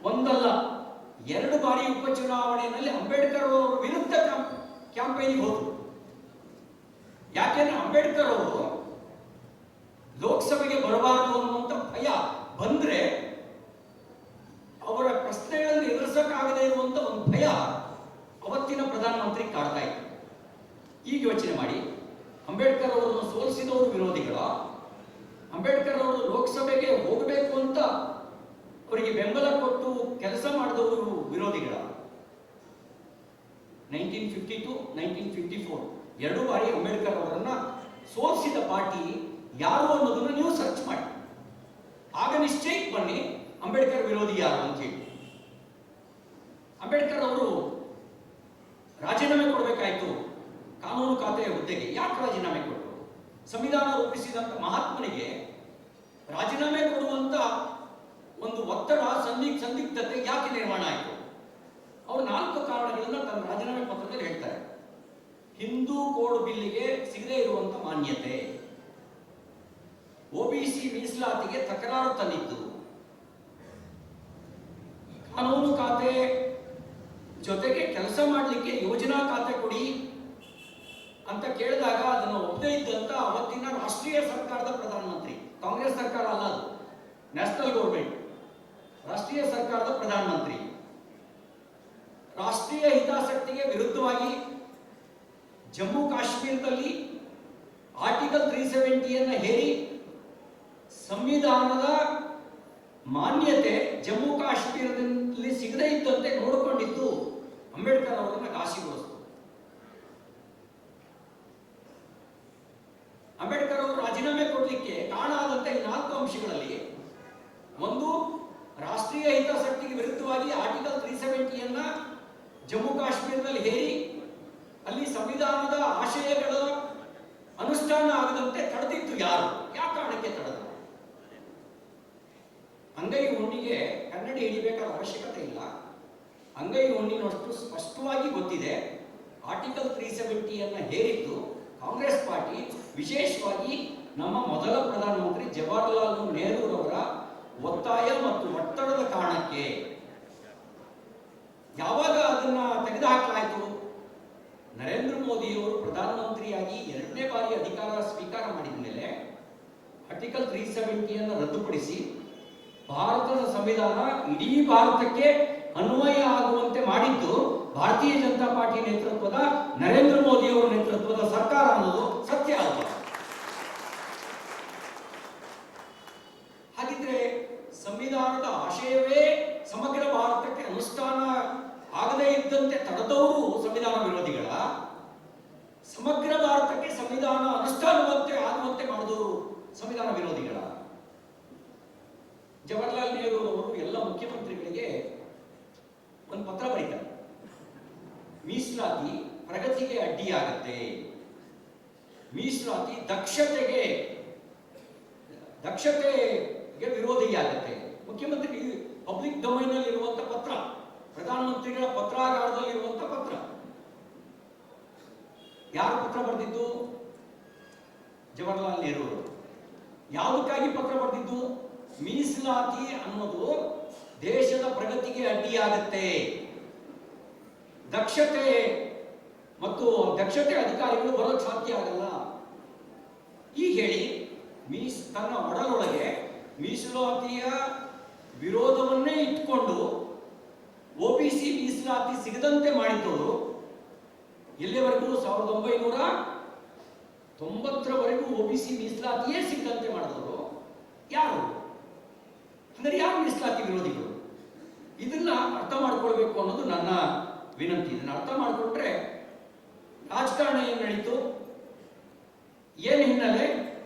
ಒಂದಲ್ಲ 2 ಬಾರಿ ಬಾರಿ ಉಪಚುನಾವಣೆಯಲ್ಲಿ ಅಂಬೇಡ್ಕರ್ ಅವರ ವಿರುದ್ಧ ಕ್ಯಾಂಪೇನಿಗೆ ಹೋದರು. ಯಾಕೆಂದ್ರೆ ಅಂಬೇಡ್ಕರ್ ಅವರು ಲೋಕಸಭೆಗೆ ಬರಬಾರದು ಅನ್ನುವಂಥ ಭಯ ಬಂದ್ರೆ ಅವರ ಪ್ರಶ್ನೆಗಳನ್ನು ಎದುರಿಸಕ್ಕಾಗದೇ ಇರುವಂತ ಒಂದು ಭಯ ಅವತ್ತಿನ ಪ್ರಧಾನಮಂತ್ರಿ ಕಾಡ್ತಾ ಇತ್ತು. ಈಗ ಯೋಚನೆ ಮಾಡಿ, ಅಂಬೇಡ್ಕರ್ ಅವರನ್ನು ಸೋಲಿಸಿದವರು ವಿರೋಧಿಗಳ, ಅಂಬೇಡ್ಕರ್ ಅವರು ಲೋಕಸಭೆಗೆ ಹೋಗಬೇಕು ಅಂತ ಅವರಿಗೆ ಬೆಂಬಲ ಕೊಟ್ಟು ಕೆಲಸ ಮಾಡಿದವರು ವಿರೋಧಿಗಳ. 1952, 1954 ಎರಡು ಬಾರಿ ಅಂಬೇಡ್ಕರ್ ಅವರನ್ನ ಸೋಲಿಸಿದ ಪಾರ್ಟಿ ಯಾರು ಅನ್ನೋದನ್ನ ನೀವು ಸರ್ಚ್ ಮಾಡಿ, ಆಗ ನಿಶ್ಚಯಕ್ಕೆ ಬನ್ನಿ ಅಂಬೇಡ್ಕರ್ ವಿರೋಧಿ ಯಾರು ಅಂತ ಹೇಳಿ. ಅಂಬೇಡ್ಕರ್ ಅವರು ರಾಜೀನಾಮೆ ಕೊಡಬೇಕಾಯ್ತು ಕಾನೂನು ಖಾತೆಯ ಹುದ್ದೆಗೆ. ಯಾಕೆ ರಾಜೀನಾಮೆ ಕೊಟ್ಟರು? ಸಂವಿಧಾನ ರೂಪಿಸಿದಂತ ಮಹಾತ್ಮನಿಗೆ ರಾಜೀನಾಮೆ ಕೊಡುವಂತ ಒಂದು ಒತ್ತಡ, ಸಂದಿಗ್ಧತೆ ಯಾಕೆ ನಿರ್ಮಾಣ ಆಯಿತು? ಅವರು 4 ಕಾರಣಗಳನ್ನ ತನ್ನ ರಾಜೀನಾಮೆ ಪತ್ರದಲ್ಲಿ ಹೇಳ್ತಾರೆ. ಹಿಂದೂ ಕೋಡ್ ಬಿಲ್ಲಿಗೆ ಸಿಗದೇ ಇರುವಂತ ಮಾನ್ಯತೆ, OBC ಮೀಸಲಾತಿಗೆ ತಕರಾರು ತಂದಿದ್ದು, ಕಾನೂನು ಖಾತೆ ಜೊತೆಗೆ ಕೆಲಸ ಮಾಡಲಿಕ್ಕೆ ಯೋಜನಾ ಖಾತೆ ಕೊಡಿ ಅಂತ ಕೇಳಿದಾಗ ಅದನ್ನು ಒಪ್ಪದೇ ಇದ್ದಂತ ಅವತ್ತಿನ ರಾಷ್ಟ್ರೀಯ ಸರ್ಕಾರದ ಪ್ರಧಾನಮಂತ್ರಿ, ಕಾಂಗ್ರೆಸ್ ಸರ್ಕಾರ ಅಲ್ಲ ಅದು, ನ್ಯಾಷನಲ್ ಗೌರ್ಮೆಂಟ್, ರಾಷ್ಟ್ರೀಯ ಸರ್ಕಾರದ ಪ್ರಧಾನಮಂತ್ರಿ ರಾಷ್ಟ್ರೀಯ ಹಿತಾಸಕ್ತಿಗೆ ವಿರುದ್ಧವಾಗಿ ಜಮ್ಮು ಕಾಶ್ಮೀರದಲ್ಲಿ ಆರ್ಟಿಕಲ್ 370 ಹೇರಿ ಸಂವಿಧಾನದ ಮಾನ್ಯತೆ ಜಮ್ಮು ಕಾಶ್ಮೀರದಲ್ಲಿ ಸಿಗದೇ ಇದ್ದಂತೆ ನೋಡಿಕೊಂಡಿದ್ದು ಅಂಬೇಡ್ಕರ್ ಅವರನ್ನ ಘಾಸಿಗೊಳಿಸಿತು. ಅಂಬೇಡ್ಕರ್ ಅವರು ರಾಜೀನಾಮೆ ಕೊಡಲಿಕ್ಕೆ ಕಾರಣ ಆದಂತ ಈ 4 ಅಂಶಗಳಲ್ಲಿ ಒಂದು, ರಾಷ್ಟ್ರೀಯ ಹಿತಾಸಕ್ತಿಗೆ ವಿರುದ್ಧವಾಗಿ ಆರ್ಟಿಕಲ್ 370 ಜಮ್ಮು ಕಾಶ್ಮೀರದಲ್ಲಿ ಹೇರಿ ಅಲ್ಲಿ ಸಂವಿಧಾನದ ಆಶಯಗಳ ಅನುಷ್ಠಾನ ಆಗದಂತೆ ತಡೆದಿತ್ತು ಯಾರು? ಯಾವ ಕಾರಣಕ್ಕೆ ತಡೆದ? ಅಂಗೈ ಹುಣ್ಣಿಗೆ ಕನ್ನಡಿ ಹಿಡಿಬೇಕಾದ ಅವಶ್ಯಕತೆ ಇಲ್ಲ. ಅಂಗೈ ಹುಣ್ಣಿನಷ್ಟು ಸ್ಪಷ್ಟವಾಗಿ ಗೊತ್ತಿದೆ. ಆರ್ಟಿಕಲ್ 370 ಹೇರಿದ್ದು ಕಾಂಗ್ರೆಸ್ ಪಾರ್ಟಿ, ವಿಶೇಷವಾಗಿ ನಮ್ಮ ಮೊದಲ ಪ್ರಧಾನಮಂತ್ರಿ ಜವಾಹರ್ಲಾಲ್ ನೆಹರೂರವರ ಒತ್ತಾಯ ಮತ್ತು ಒತ್ತಡದ ಕಾರಣಕ್ಕೆ. ಯಾವಾಗ ಅದನ್ನ ತೆಗೆದುಹಾಕಲಾಯಿತು? ನರೇಂದ್ರ ಮೋದಿಯವರು ಪ್ರಧಾನಮಂತ್ರಿಯಾಗಿ 2ನೇ ಬಾರಿ ಅಧಿಕಾರ ಸ್ವೀಕಾರ ಮಾಡಿದ ಮೇಲೆ ಆರ್ಟಿಕಲ್ 370 ರದ್ದುಪಡಿಸಿ ಭಾರತದ ಸಂವಿಧಾನ ಇಡೀ ಭಾರತಕ್ಕೆ ಅನ್ವಯ ಆಗುವಂತೆ ಮಾಡಿದ್ದು ಭಾರತೀಯ ಜನತಾ ಪಾರ್ಟಿ ನೇತೃತ್ವದ ನರೇಂದ್ರ ಮೋದಿ ಅವರ ನೇತೃತ್ವದ ಸರ್ಕಾರ ಅನ್ನೋದು ಸತ್ಯ ಅಲ್ವಾ? ಹಾಗಿದ್ರೆ ಸಂವಿಧಾನದ ಆಶಯವೇ ಸಮಗ್ರ ಭಾರತಕ್ಕೆ ಅನುಷ್ಠಾನ ಆಗದೇ ಇದ್ದಂತೆ ತಡೆದವರು ಸಂವಿಧಾನ ವಿರೋಧಿಗಳ, ಸಮಗ್ರ ಭಾರತಕ್ಕೆ ಸಂವಿಧಾನ ಅನುಷ್ಠಾನವಂತೆ ಆಗುವಂತೆ ಮಾಡಿದವರು ಸಂವಿಧಾನ ವಿರೋಧಿಗಳ. ಜವಾಹರ್ಲಾಲ್ ನೆಹರು ಅವರು ಎಲ್ಲ ಮುಖ್ಯಮಂತ್ರಿಗಳಿಗೆ ಒಂದು ಪತ್ರ ಬರೀತಾರೆ. ಮೀಸಲಾತಿ ಪ್ರಗತಿಗೆ ಅಡ್ಡಿಯಾಗತ್ತೆ, ಮೀಸಲಾತಿ ದಕ್ಷತೆಗೆ ವಿರೋಧಿಯಾಗತ್ತೆ. ಮುಖ್ಯಮಂತ್ರಿ ಪಬ್ಲಿಕ್ ಡೊಮೈನ್ ಅಲ್ಲಿ ಇರುವಂತ ಪತ್ರ, ಪ್ರಧಾನಮಂತ್ರಿಗಳ ಪತ್ರಾಗಾರದಲ್ಲಿ ಇರುವಂತ ಪತ್ರ. ಯಾರು ಪತ್ರ ಬರೆದಿದ್ದು? ಜವಾಹರ್ಲಾಲ್ ನೆಹರು ಅವರು. ಯಾವುದಕ್ಕಾಗಿ ಪತ್ರ ಬರೆದಿದ್ದು? ಮೀಸಲಾತಿ ಅನ್ನೋದು ದೇಶದ ಪ್ರಗತಿಗೆ ಅಡ್ಡಿಯಾಗತ್ತೆ, ದಕ್ಷತೆ ಅಧಿಕಾರಿಗಳು ಬರೋಕ್ ಸಾಧ್ಯ ಆಗಲ್ಲ. ಈ ಹೇಳಿ ತನ್ನ ಒಡಲೊಳಗೆ ಮೀಸಲಾತಿಯ ವಿರೋಧವನ್ನೇ ಇಟ್ಕೊಂಡು OBC ಮೀಸಲಾತಿ ಸಿಗದಂತೆ ಮಾಡಿದ್ದವರು ಎಲ್ಲಿವರೆಗೂ 1990ರವರೆಗೂ OBC ಮೀಸಲಾತಿಯೇ ಸಿಗದಂತೆ ಮಾಡಿದವರು ಯಾರು? ಅಂದರೆ ಯಾರು ಮೀಸಲಾತಿ ವಿರೋಧಿಗಳು? ಇದನ್ನ ಅರ್ಥ ಮಾಡ್ಕೊಳ್ಬೇಕು ಅನ್ನೋದು ನನ್ನ ವಿನಂತಿ. ಇದನ್ನ ಅರ್ಥ ಮಾಡಿಕೊಂಡ್ರೆ ರಾಜಕಾರಣ ಏನ್ ನಡೀತು, ಏನ್ ಹಿನ್ನೆಲೆ,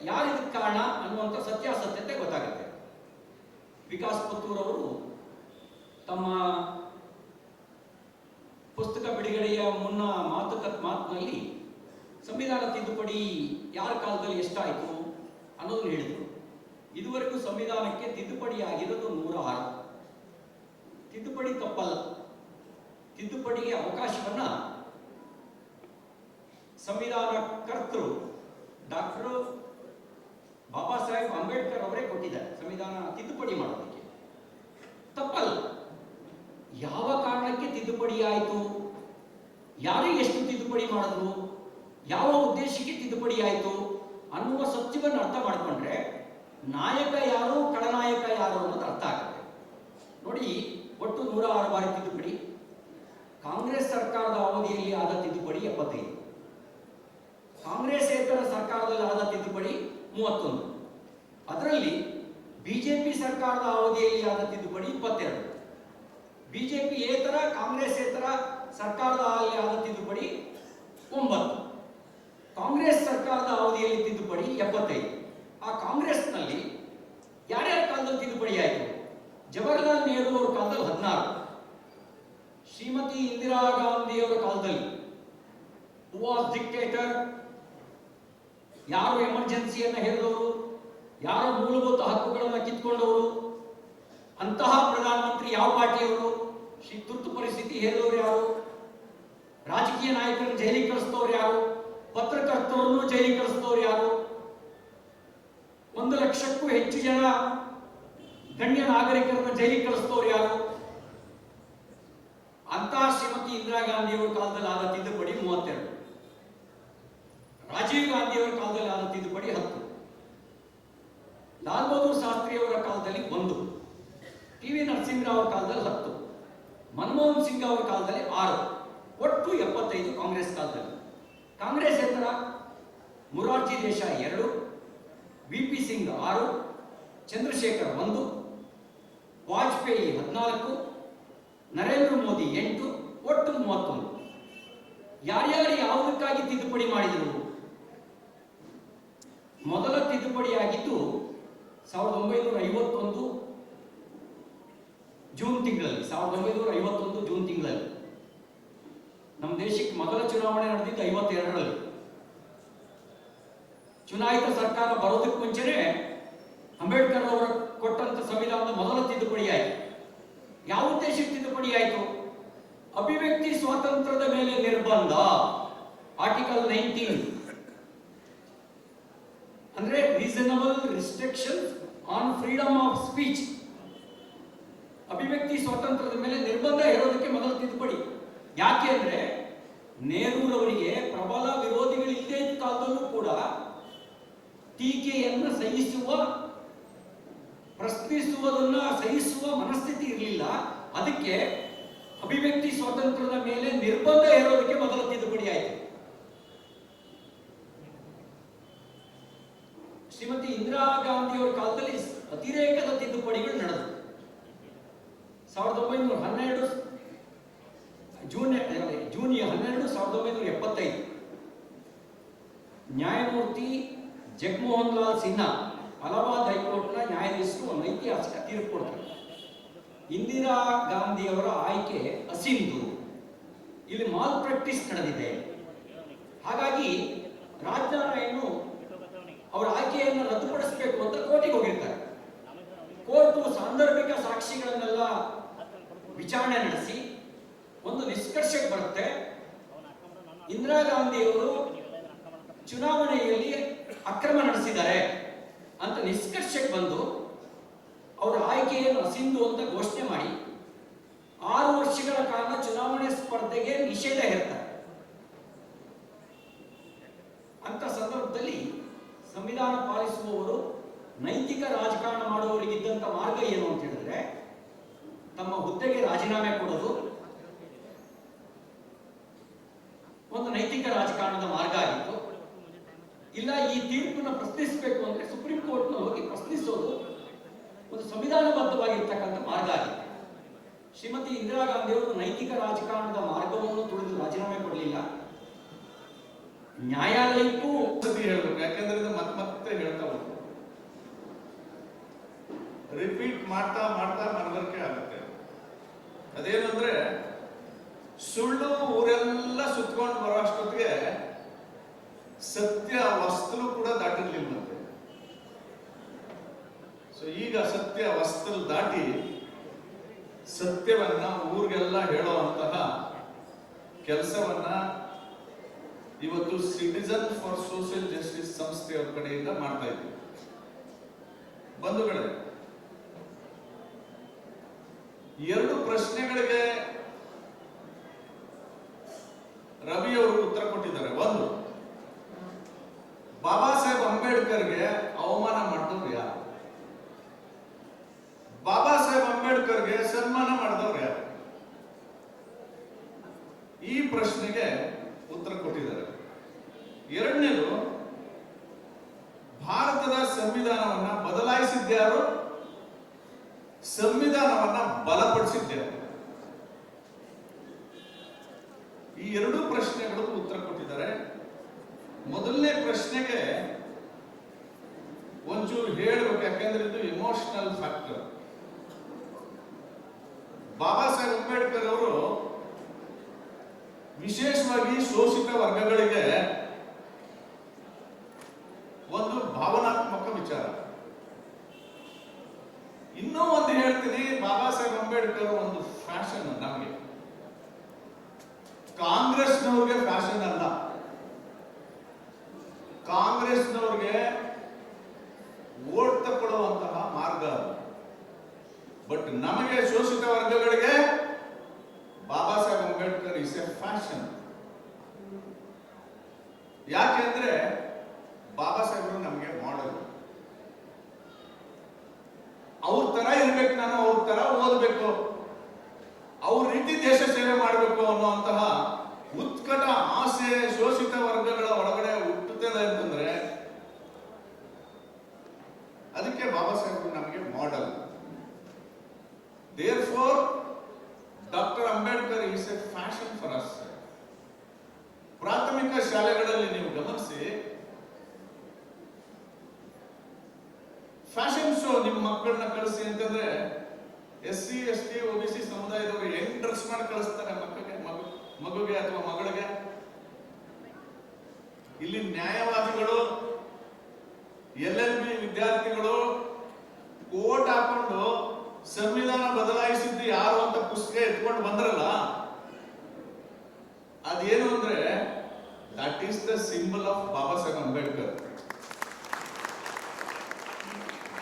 ಯಾರಿದಕ್ಕೆ ಕಾರಣ ಅನ್ನುವಂಥ ಸತ್ಯಾಸತ್ಯತೆ ಗೊತ್ತಾಗುತ್ತೆ. ವಿಕಾಸ್ ಪುತ್ತೂರ್ ಅವರು ತಮ್ಮ ಪುಸ್ತಕ ಬಿಡುಗಡೆಯ ಮುನ್ನ ಮಾತಿನಲ್ಲಿ ಸಂವಿಧಾನ ತಿದ್ದುಪಡಿ ಯಾರ ಕಾಲದಲ್ಲಿ ಎಷ್ಟಾಯಿತು ಅನ್ನೋದನ್ನು ಹೇಳಿದರು. ಇದುವರೆಗೂ ಸಂವಿಧಾನಕ್ಕೆ ತಿದ್ದುಪಡಿ ಆಗಿರೋದು 106. ತಿದ್ದುಪಡಿ ತಪ್ಪಲ್ಲ. ತಿದ್ದುಪಡಿಗೆ ಅವಕಾಶವನ್ನ ಸಂವಿಧಾನ ಕರ್ತೃ ಡಾಕ್ಟರ್ ಬಾಬಾ ಸಾಹೇಬ್ ಅಂಬೇಡ್ಕರ್ ಅವರೇ ಕೊಟ್ಟಿದ್ದಾರೆ ಸಂವಿಧಾನ ತಿದ್ದುಪಡಿ ಮಾಡೋದಕ್ಕೆ. ತಪ್ಪಲ್ಲ. ಯಾವ ಕಾರಣಕ್ಕೆ ತಿದ್ದುಪಡಿ ಆಯಿತು, ಯಾರು ಎಷ್ಟು ತಿದ್ದುಪಡಿ ಮಾಡಿದ್ರು, ಯಾವ ಉದ್ದೇಶಕ್ಕೆ ತಿದ್ದುಪಡಿ ಆಯಿತು ಅನ್ನುವ ಸತ್ಯವನ್ನು ಅರ್ಥ ಮಾಡಿಕೊಂಡ್ರೆ ನಾಯಕ ಯಾರು, ಖಳನಾಯಕ ಯಾರು ಅನ್ನೋದು ಅರ್ಥ ಆಗುತ್ತೆ. ನೋಡಿ, ಒಟ್ಟು 106 ಬಾರಿ ತಿದ್ದುಪಡಿ. ಕಾಂಗ್ರೆಸ್ ಸರ್ಕಾರದ ಅವಧಿಯಲ್ಲಿ ಆದ ತಿದ್ದುಪಡಿ 75, ಕಾಂಗ್ರೆಸ್ಸೇತರ ಸರ್ಕಾರದಲ್ಲಿ ಆದ ತಿದ್ದುಪಡಿ 31, ಅದರಲ್ಲಿ ಬಿಜೆಪಿ ಸರ್ಕಾರದ ಅವಧಿಯಲ್ಲಿ ಆದ ತಿದ್ದುಪಡಿ 22, ಬಿಜೆಪಿ ಏತರ ಕಾಂಗ್ರೆಸ್ಸೇತರ ಸರ್ಕಾರದ ಅವಧಿಯಲ್ಲಿ ಆದ ತಿದ್ದುಪಡಿ 9, ಕಾಂಗ್ರೆಸ್ ಸರ್ಕಾರದ ಅವಧಿಯಲ್ಲಿ ತಿದ್ದುಪಡಿ 75. ಆ ಕಾಂಗ್ರೆಸ್ನಲ್ಲಿ ಯಾರ್ಯಾರ ಕಾಲದಲ್ಲಿ ತಿದ್ದುಪಡಿ ಆಯಿತು? ಜವಾಹರ್ಲಾಲ್ ನೆಹರು ಅವರ ಕಾಲದಲ್ಲಿ 16, ಶ್ರೀಮತಿ ಇಂದಿರಾ ಗಾಂಧಿ ಅವರ ಕಾಲದಲ್ಲಿ ಹೂ ವಾಸ್ ಡಿಕ್ಟೇಟರ್, ಯಾರು ಎಮರ್ಜೆನ್ಸಿಯನ್ನು ಹೇರಿದವರು, ಯಾರು ಮೂಲಭೂತ ಹಕ್ಕುಗಳನ್ನು ಕಿತ್ಕೊಂಡವರು, ಅಂತಹ ಪ್ರಧಾನಮಂತ್ರಿ ಯಾವ ಪಾರ್ಟಿಯವರು, ತುರ್ತು ಪರಿಸ್ಥಿತಿ ಹೇರಿದವರು ಯಾರು, ರಾಜಕೀಯ ನಾಯಕರನ್ನು ಜೈಲಿಗೆ ಕಳಿಸಿದವರು ಯಾರು, ಪತ್ರಕರ್ತರನ್ನು ಜೈಲಿಗೆ ಕಳಿಸಿದವರು ಯಾರು, 1 ಲಕ್ಷಕ್ಕೂ ಹೆಚ್ಚು ಜನ ಗಣ್ಯ ನಾಗರಿಕರನ್ನು ಜೈಲಿಗೆ ಕಳಿಸಿದವರು ಯಾರು? ಅಂತಹ ಶ್ರೀಮತಿ ಇಂದಿರಾ ಗಾಂಧಿ ಅವರ ಕಾಲದಲ್ಲಿ ಆದ ತಿದ್ದುಪಡಿ 32, ರಾಜೀವ್ ಗಾಂಧಿ ಅವರ ಕಾಲದಲ್ಲಿ ಆದ ತಿದ್ದುಪಡಿ 10, ಲಾಲ್ ಬಹದ್ದೂರ್ ಶಾಸ್ತ್ರಿ ಅವರ ಕಾಲದಲ್ಲಿ 1, ಟಿ ವಿ ನರಸಿಂಹರಾವ್ ಅವರ ಕಾಲದಲ್ಲಿ 10, ಮನಮೋಹನ್ ಸಿಂಗ್ ಅವರ ಕಾಲದಲ್ಲಿ 6, ಒಟ್ಟು 75 ಕಾಂಗ್ರೆಸ್ ಕಾಲದಲ್ಲಿ. ಕಾಂಗ್ರೆಸ್ ಏತರ ಮೊರಾರ್ಜಿ ದೇಸಾಯಿ 2, ವಿ ಪಿ ಸಿಂಗ್ 6, ಚಂದ್ರಶೇಖರ್ 1, ವಾಜಪೇಯಿ 14, ನರೇಂದ್ರ ಮೋದಿ 8, ಒಟ್ಟು 31. ಯಾರ್ಯಾರು ಯಾವುದಕ್ಕಾಗಿ ತಿದ್ದುಪಡಿ ಮಾಡಿದರು? ಮೊದಲ ತಿದ್ದುಪಡಿ ಆಗಿದ್ದು 1951 ಜೂನ್ ತಿಂಗಳಲ್ಲಿ. 1951 ಜೂನ್ ತಿಂಗಳಲ್ಲಿ ನಮ್ಮ ದೇಶಕ್ಕೆ ಮೊದಲ ಚುನಾವಣೆ ನಡೆದಿದ್ದು 52ರಲ್ಲಿ. ಚುನಾಯಿತ ಸರ್ಕಾರ ಬರೋದಕ್ಕೆ ಮುಂಚೆನೆ ಅಂಬೇಡ್ಕರ್ ಅವರು ಕೊಟ್ಟಂತ ಸಂವಿಧಾನದ ಮೊದಲ ತಿದ್ದುಪಡಿ ಆಯಿತು. ಯಾವ ಉದ್ದೇಶಕ್ಕೆ ತಿದ್ದುಪಡಿ ಆಯಿತು? ಅಭಿವ್ಯಕ್ತಿ ಸ್ವಾತಂತ್ರ್ಯದ ಮೇಲೆ ನಿರ್ಬಂಧ, ಆರ್ಟಿಕಲ್ 19, ಅಂದ್ರೆ reasonable restriction on freedom of speech. ಅಭಿವ್ಯಕ್ತಿ ಸ್ವಾತಂತ್ರ್ಯದ ಮೇಲೆ ನಿರ್ಬಂಧ ಹೇರೋದಕ್ಕೆ ಮೊದಲ ತಿದ್ದುಪಡಿ. ಯಾಕೆ ಅಂದ್ರೆ ನೆಹರೂರವರಿಗೆ ಪ್ರಬಲ ವಿರೋಧಿಗಳಿಲ್ಲದೆ ಇದ್ದ ಕಾಲದಲ್ಲೂ ಕೂಡ ಟೀಕೆಯನ್ನು ಸಹಿಸುವ, ಪ್ರಶ್ನಿಸುವುದನ್ನ ಸಹಿಸುವ ಮನಸ್ಥಿತಿ ಇರಲಿಲ್ಲ. ಅದಕ್ಕೆ ಅಭಿವ್ಯಕ್ತಿ ಸ್ವಾತಂತ್ರ್ಯದ ಮೇಲೆ ನಿರ್ಬಂಧ ಹೇರೋದಕ್ಕೆ ಮೊದಲ ತಿದ್ದುಪಡಿ ಆಯಿತು. ಶ್ರೀಮತಿ ಇಂದಿರಾ ಗಾಂಧಿ ಅವರ ಕಾಲದಲ್ಲಿ ಅತಿರೇಕದ ತಿದ್ದುಪಡಿಗಳು ನಡೆದವು. 1912 ಜೂನ್ 12 1975 ನ್ಯಾಯಮೂರ್ತಿ ಜಗಮೋಹನ್ ಲಾಲ್ ಸಿನ್ಹಾ ಅಲಹಾಬಾದ್ ಹೈಕೋರ್ಟ್ನ ನ್ಯಾಯಾಧೀಶರು ಒಂದು ಐತಿಹಾಸಿಕ ತೀರ್ಪು ಕೊಡ್ತಾರೆ. ಇಂದಿರಾ ಗಾಂಧಿ ಅವರ ಆಯ್ಕೆ ಅಸಿಂಧು, ಇಲ್ಲಿ ಮಾಲ್ ಪ್ರಾಕ್ಟೀಸ್ ನಡೆದಿದೆ. ಹಾಗಾಗಿ ರಾಜನಾರಾಯಣ್ ಅವರ ಆಯ್ಕೆಯನ್ನು ರದ್ದುಪಡಿಸಬೇಕು ಅಂತ ಕೋರ್ಟಿಗೆ ಹೋಗಿರ್ತಾರೆ. ಕೋರ್ಟು ಸಾಂದರ್ಭಿಕ ಸಾಕ್ಷಿಗಳನ್ನೆಲ್ಲ ವಿಚಾರಣೆ ನಡೆಸಿ ಒಂದು ನಿಷ್ಕರ್ಷಕ್ಕೆ ಬರುತ್ತೆ. ಇಂದಿರಾ ಗಾಂಧಿ ಅವರು ಚುನಾವಣೆಯಲ್ಲಿ ಅಕ್ರಮ ನಡೆಸಿದ್ದಾರೆ ಅಂತ ನಿಷ್ಕರ್ಷಕ್ಕೆ ಬಂದು ಅವರ ಆಯ್ಕೆಯನ್ನು ಅಸಿಂಧು ಅಂತ ಘೋಷಣೆ ಮಾಡಿ 6 ವರ್ಷಗಳ ಕಾಲ ಚುನಾವಣೆ ಸ್ಪರ್ಧೆಗೆ ನಿಷೇಧ ಹೇರ್ತಾರೆ. ಅಂತ ಸಂದರ್ಭದಲ್ಲಿ ಸಂವಿಧಾನ ಪಾಲಿಸುವವರು ನೈತಿಕ ರಾಜಕಾರಣ ಮಾಡುವವರಿಗಿದ್ದಂತ ಮಾರ್ಗ ಏನು ಅಂತ ಹೇಳಿದ್ರೆ ತಮ್ಮ ಹುದ್ದೆಗೆ ರಾಜೀನಾಮೆ ಕೊಡೋದು ಒಂದು ನೈತಿಕ ರಾಜಕಾರಣದ ಮಾರ್ಗ ಆಗಿತ್ತು. ಇಲ್ಲ, ಈ ತೀರ್ಪನ್ನು ಪ್ರಶ್ನಿಸಬೇಕು ಅಂದ್ರೆ ಸುಪ್ರೀಂ ಕೋರ್ಟ್ನ ಹೋಗಿ ಪ್ರಶ್ನಿಸೋದು ಒಂದು ಸಂವಿಧಾನಬದ್ಧವಾಗಿರ್ತಕ್ಕಂಥ ಮಾರ್ಗ ಆಗಿತ್ತು. ಶ್ರೀಮತಿ ಇಂದಿರಾ ಗಾಂಧಿ ಅವರು ನೈತಿಕ ರಾಜಕಾರಣದ ಮಾರ್ಗವನ್ನು ತುಳಿದು ರಾಜೀನಾಮೆ ಕೊಡಲಿಲ್ಲ. ನ್ಯಾಯಾಲಯಕ್ಕೂ ಹೇಳ್ಬೇಕು, ಯಾಕಂದ್ರೆ ಇದು ಮತ್ತೆ ಹೇಳ್ತಾ ಹೋಗ್ತಾರೆ, ರಿಪೀಟ್ ಮಾಡ್ತಾ ಮಾಡ್ತಾ ಮನವರಿಕೆ ಆಗುತ್ತೆ. ಅದೇನಂದ್ರೆ ಸುಳ್ಳು ಊರೆಲ್ಲ ಸುತ್ಕೊಂಡು ಬರೋ ಅಷ್ಟೊತ್ತಿಗೆ ಸತ್ಯ ವಸ್ತುಲು ಕೂಡ ದಾಟಿರ್ಲಿಲ್ಲಂತೆ. ಸೊ ಈಗ ಸತ್ಯ ವಸ್ತುಲು ದಾಟಿ ಸತ್ಯವನ್ನ ಊರಿಗೆಲ್ಲ ಹೇಳುವಂತಹ ಕೆಲಸವನ್ನ ಇವತ್ತು ಸಿಟಿಜನ್ ಫಾರ್ ಸೋಷಿಯಲ್ ಜಸ್ಟಿಸ್ ಸಂಸ್ಥೆಯವರ ಕಡೆಯಿಂದ ಮಾಡ್ತಾ ಇದ್ದೀವಿ. ಬಂಧುಗಳೇ, 2 ಪ್ರಶ್ನೆಗಳಿಗೆ ಈ ಪ್ರಶ್ನೆಗೆ ಉತ್ತರ ಕೊಟ್ಟಿದ್ದಾರೆ. ಎರಡನೇದು, ಭಾರತದ ಸಂವಿಧಾನವನ್ನ ಬದಲಾಯಿಸಿದ್ಯಾರು, ಸಂವಿಧಾನವನ್ನ ಬಲಪಡಿಸಿದ್ಯಾರು? ಈ ಎರಡೂ ಪ್ರಶ್ನೆಗಳು ಉತ್ತರ ಕೊಟ್ಟಿದ್ದಾರೆ. ಮೊದಲನೇ ಪ್ರಶ್ನೆಗೆ ಒಂಚೂರು ಹೇಳಬೇಕು, ಯಾಕೆಂದ್ರೆ ಇದು ಎಮೋಷನಲ್ ಫ್ಯಾಕ್ಟರ್. ಬಾಬಾ ಸಾಹೇಬ್ ಅಂಬೇಡ್ಕರ್ ಅವರು ವಿಶೇಷವಾಗಿ ಶೋಷಿತ ವರ್ಗಗಳಿಗೆ ಒಂದು ಭಾವನಾತ್ಮಕ ವಿಚಾರ. ಇನ್ನೂ ಒಂದು ಹೇಳ್ತೀನಿ, ಬಾಬಾ ಸಾಹೇಬ್ ಅಂಬೇಡ್ಕರ್ ಒಂದು ಫ್ಯಾಷನ್ ನಮಗೆ, ಕಾಂಗ್ರೆಸ್ನವ್ರಿಗೆ ಫ್ಯಾಷನ್ ಅಲ್ಲ. ಕಾಂಗ್ರೆಸ್ನವ್ರಿಗೆ ವೋಟ್ ತಗೊಳ್ಳುವಂತಹ ಮಾರ್ಗ. ಬಟ್ ನಮಗೆ ಶೋಷಿತ ವರ್ಗಗಳಿಗೆ Baba Saheb Ambedkar is a fashion. ಯಾಕೆಂದ್ರೆ ಬಾಬಾ ಸಾಹೇಬರು ನಮಗೆ ಮಾಡೆಲ್. ಅವ್ರ ತರ ಇರ್ಬೇಕು, ನಾನು ಅವ್ರ ತರ ಓದ್ಬೇಕು, ಅವ್ರ ರೀತಿ ದೇಶ ಸೇವೆ ಮಾಡಬೇಕು ಅನ್ನುವಂತಹ ಉತ್ಕಟ ಆಸೆ ಶೋಷಿತ ವರ್ಗಗಳ ಒಳಗಡೆ ಹುಟ್ಟುತ್ತದೆ ಅಂತಂದ್ರೆ ಅದಕ್ಕೆ ಬಾಬಾ ಸಾಹೇಬರು ನಮಗೆ model. Therefore, Dr. Ambedkar is a fashion for us. ಪ್ರಾಥಮಿಕ ಶಾಲೆಗಳಲ್ಲಿ ನೀವು ಗಮನಿಸಿ, ಫ್ಯಾಷನ್ ಶೋ ನಿಮ್ಮ ಮಕ್ಕಳನ್ನ ಕಳಿಸಿ ಅಂತಂದ್ರೆ SC ST OBC ಸಮುದಾಯದವರು ಹೆಂಗ್ ಡ್ರೆಸ್ ಮಾಡಿ ಕಳಿಸ್ತಾರೆ ಮಗುಗೆ ಅಥವಾ ಮಗಳಿಗೆ. ಇಲ್ಲಿ ನ್ಯಾಯವಾದಿಗಳು, LLB ವಿದ್ಯಾರ್ಥಿಗಳು ಕೋಟ್ ಹಾಕೊಂಡು ಸಂವಿಧಾನ ಬದಲಾಯಿಸಿದ್ದು ಯಾರು ಅಂತ ಪುಸ್ತಕ ಎತ್ಕೊಂಡು ಬಂದ್ರಲ್ಲ, ಅದೇನು ಅಂದ್ರೆ that is the symbol of Baba Saheb Ambedkar.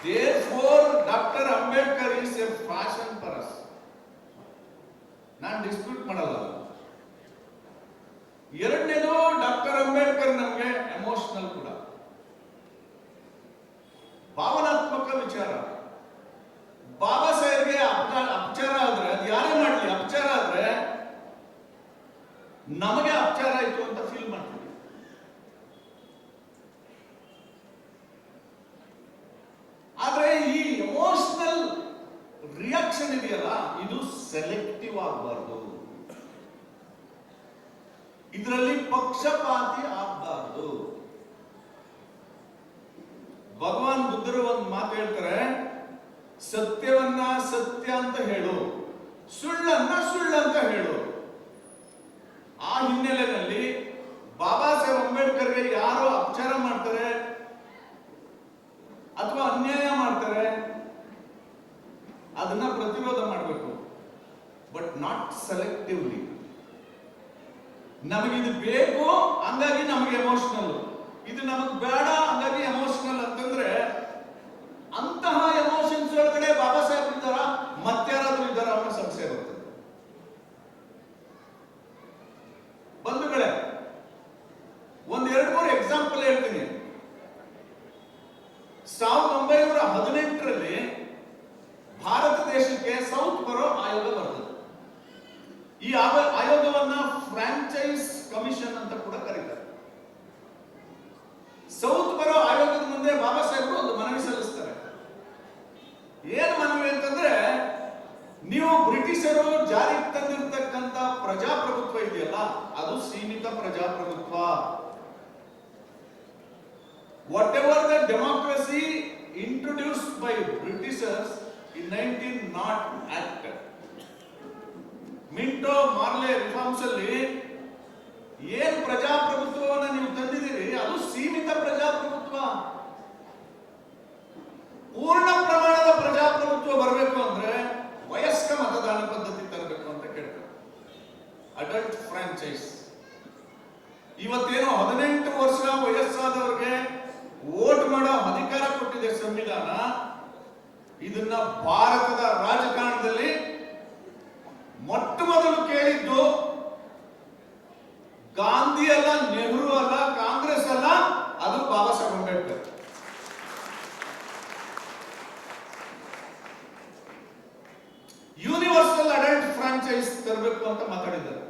Therefore, Dr. Ambedkar is a fashion for us. ನಾನು ಡಿಸ್ಪ್ಯೂಟ್ ಮಾಡಲ್ಲ. ಎರಡನೇದು, ಡಾಕ್ಟರ್ ಅಂಬೇಡ್ಕರ್ ನಮಗೆ ಎಮೋಷನಲ್ ಕೂಡ, ಭಾವನಾತ್ಮಕ ವಿಚಾರ. ಬಾಬಾ ಸಾಹೇಬ್ಗೆ ಅಪಚಾರ ಆದ್ರೆ ಅದು ಯಾರೇ ಮಾಡ್ಲಿ, ಅಪಚಾರ ಆದ್ರೆ ನಮಗೆ ಅಪಚಾರ ಆಯ್ತು ಅಂತ ಫೀಲ್ ಮಾಡ್ತೀವಿ. ಆದ್ರೆ ಈ ಎಮೋಷನಲ್ ರಿಯಾಕ್ಷನ್ ಇದೆಯಲ್ಲ, ಇದು ಸೆಲೆಕ್ಟಿವ್ ಆಗಬಾರ್ದು, ಇದರಲ್ಲಿ ಪಕ್ಷಪಾತಿ ಆಗಬಾರ್ದು. ಭಗವಾನ್ ಬುದ್ಧರು ಒಂದು ಮಾತು ಹೇಳ್ತಾರೆ, ಸತ್ಯವನ್ನ ಸತ್ಯ ಅಂತ ಹೇಳು, ಸುಳ್ಳನ್ನ ಸುಳ್ಳಂತ ಹೇಳು. ಆ ಹಿನ್ನೆಲೆಯಲ್ಲಿ ಬಾಬಾ ಸಾಹೇಬ್ ಅಂಬೇಡ್ಕರ್ಗೆ ಯಾರು ಅಪಚಾರ ಮಾಡ್ತಾರೆ ಅಥವಾ ಅನ್ಯಾಯ ಮಾಡ್ತಾರೆ ಅದನ್ನ ಪ್ರತಿರೋಧ ಮಾಡಬೇಕು, ಬಟ್ ನಾಟ್ ಸೆಲೆಕ್ಟಿವ್ಲಿ. ನಮಗಿದು ಬೇಕು ಹಂಗಾಗಿ ನಮಗೆ ಎಮೋಷನಲ್, ಇದು ನಮಗ್ ಬೇಡ ಹಂಗಾಗಿ ಎಮೋಷನಲ್ ಅಂತಂದ್ರೆ ಅಂತಹ ಎಮೋಷನ್ಸ್ ಒಳಗಡೆ ಬಾಬಾ ಸಾಹೇಬ್ ಇದ್ದಾರ ಮತ್ತಾರಾದ್ರೂ ಇದ್ದಾರ ಅನ್ನೋ ಸಂಶಯ ಬರ್ತದೆ. ಬಂಧುಗಳೇ, ಒಂದ್ 2-3 ಎಕ್ಸಾಂಪಲ್ ಹೇಳ್ತೀನಿ. 1918ರಲ್ಲಿ ಭಾರತ ದೇಶಕ್ಕೆ ಸೌತ್ ಬರೋ ಆಯೋಗ ಬರ್ತದೆ. ಈ ಆಯೋಗವನ್ನ ಫ್ರಾಂಚೈಸ್ ಕಮಿಷನ್ ಅಂತ ಕೂಡ ಕರೀತಾರೆ. ಸೌತ್ ಬರೋ ಆಯೋಗದ ಮುಂದೆ ಬಾಬಾ ಸಾಹೇಬರು ಒಂದು ಮನವಿ ಸಲ್ಲಿಸ್ತಾರೆ. ಏನ್ ಮನವಿ ಅಂತಂದ್ರೆ, ನೀವು ಬ್ರಿಟಿಷರು ಜಾರಿಗೆ ತಂದಿರತಕ್ಕಂತ ಪ್ರಜಾಪ್ರಭುತ್ವ ಇದೆಯಲ್ಲ, ಅದು ಸೀಮಿತ ಪ್ರಜಾಪ್ರಭುತ್ವ. Whatever the democracy introduced by Britishers in 1900 Act, Minto Morley reforms ಅಲ್ಲಿ ಏನ್ ಪ್ರಜಾಪ್ರಭುತ್ವವನ್ನ ನೀವು ತಂದಿದ್ದೀರಿ ಅದು ಸೀಮಿತ ಪ್ರಜಾಪ್ರಭುತ್ವ. ಪೂರ್ಣ ಪ್ರಮಾಣದ ಪ್ರಜಾಪ್ರಭುತ್ವ ಬರಬೇಕು ಅಂದ್ರೆ ವಯಸ್ಕ ಮತದಾನ ಪದ್ಧತಿ ತರಬೇಕು ಅಂತ ಕೇಳ್ತಾರೆ, ಅಡಲ್ಟ್ ಫ್ರಾಂಚೈಸ್. ಇವತ್ತೇನೋ 18 ವರ್ಷ ವಯಸ್ಸಾದವರಿಗೆ ವೋಟ್ ಮಾಡೋ ಅಧಿಕಾರ ಕೊಟ್ಟಿದೆ ಸಂವಿಧಾನ. ಇದನ್ನ ಭಾರತದ ರಾಜಕಾರಣದಲ್ಲಿ ಮೊಟ್ಟ ಮೊದಲು ಕೇಳಿದ್ದು ಗಾಂಧಿ ಅಲ್ಲ, ನೆಹರು ಅಲ್ಲ, ಕಾಂಗ್ರೆಸ್ ಅಲ್ಲ, ಅದು Baba Saheb Ambedkar. Universal adult franchise ತರಬೇಕು ಅಂತ ಮಾತಾಡಿದ್ದಾರೆ.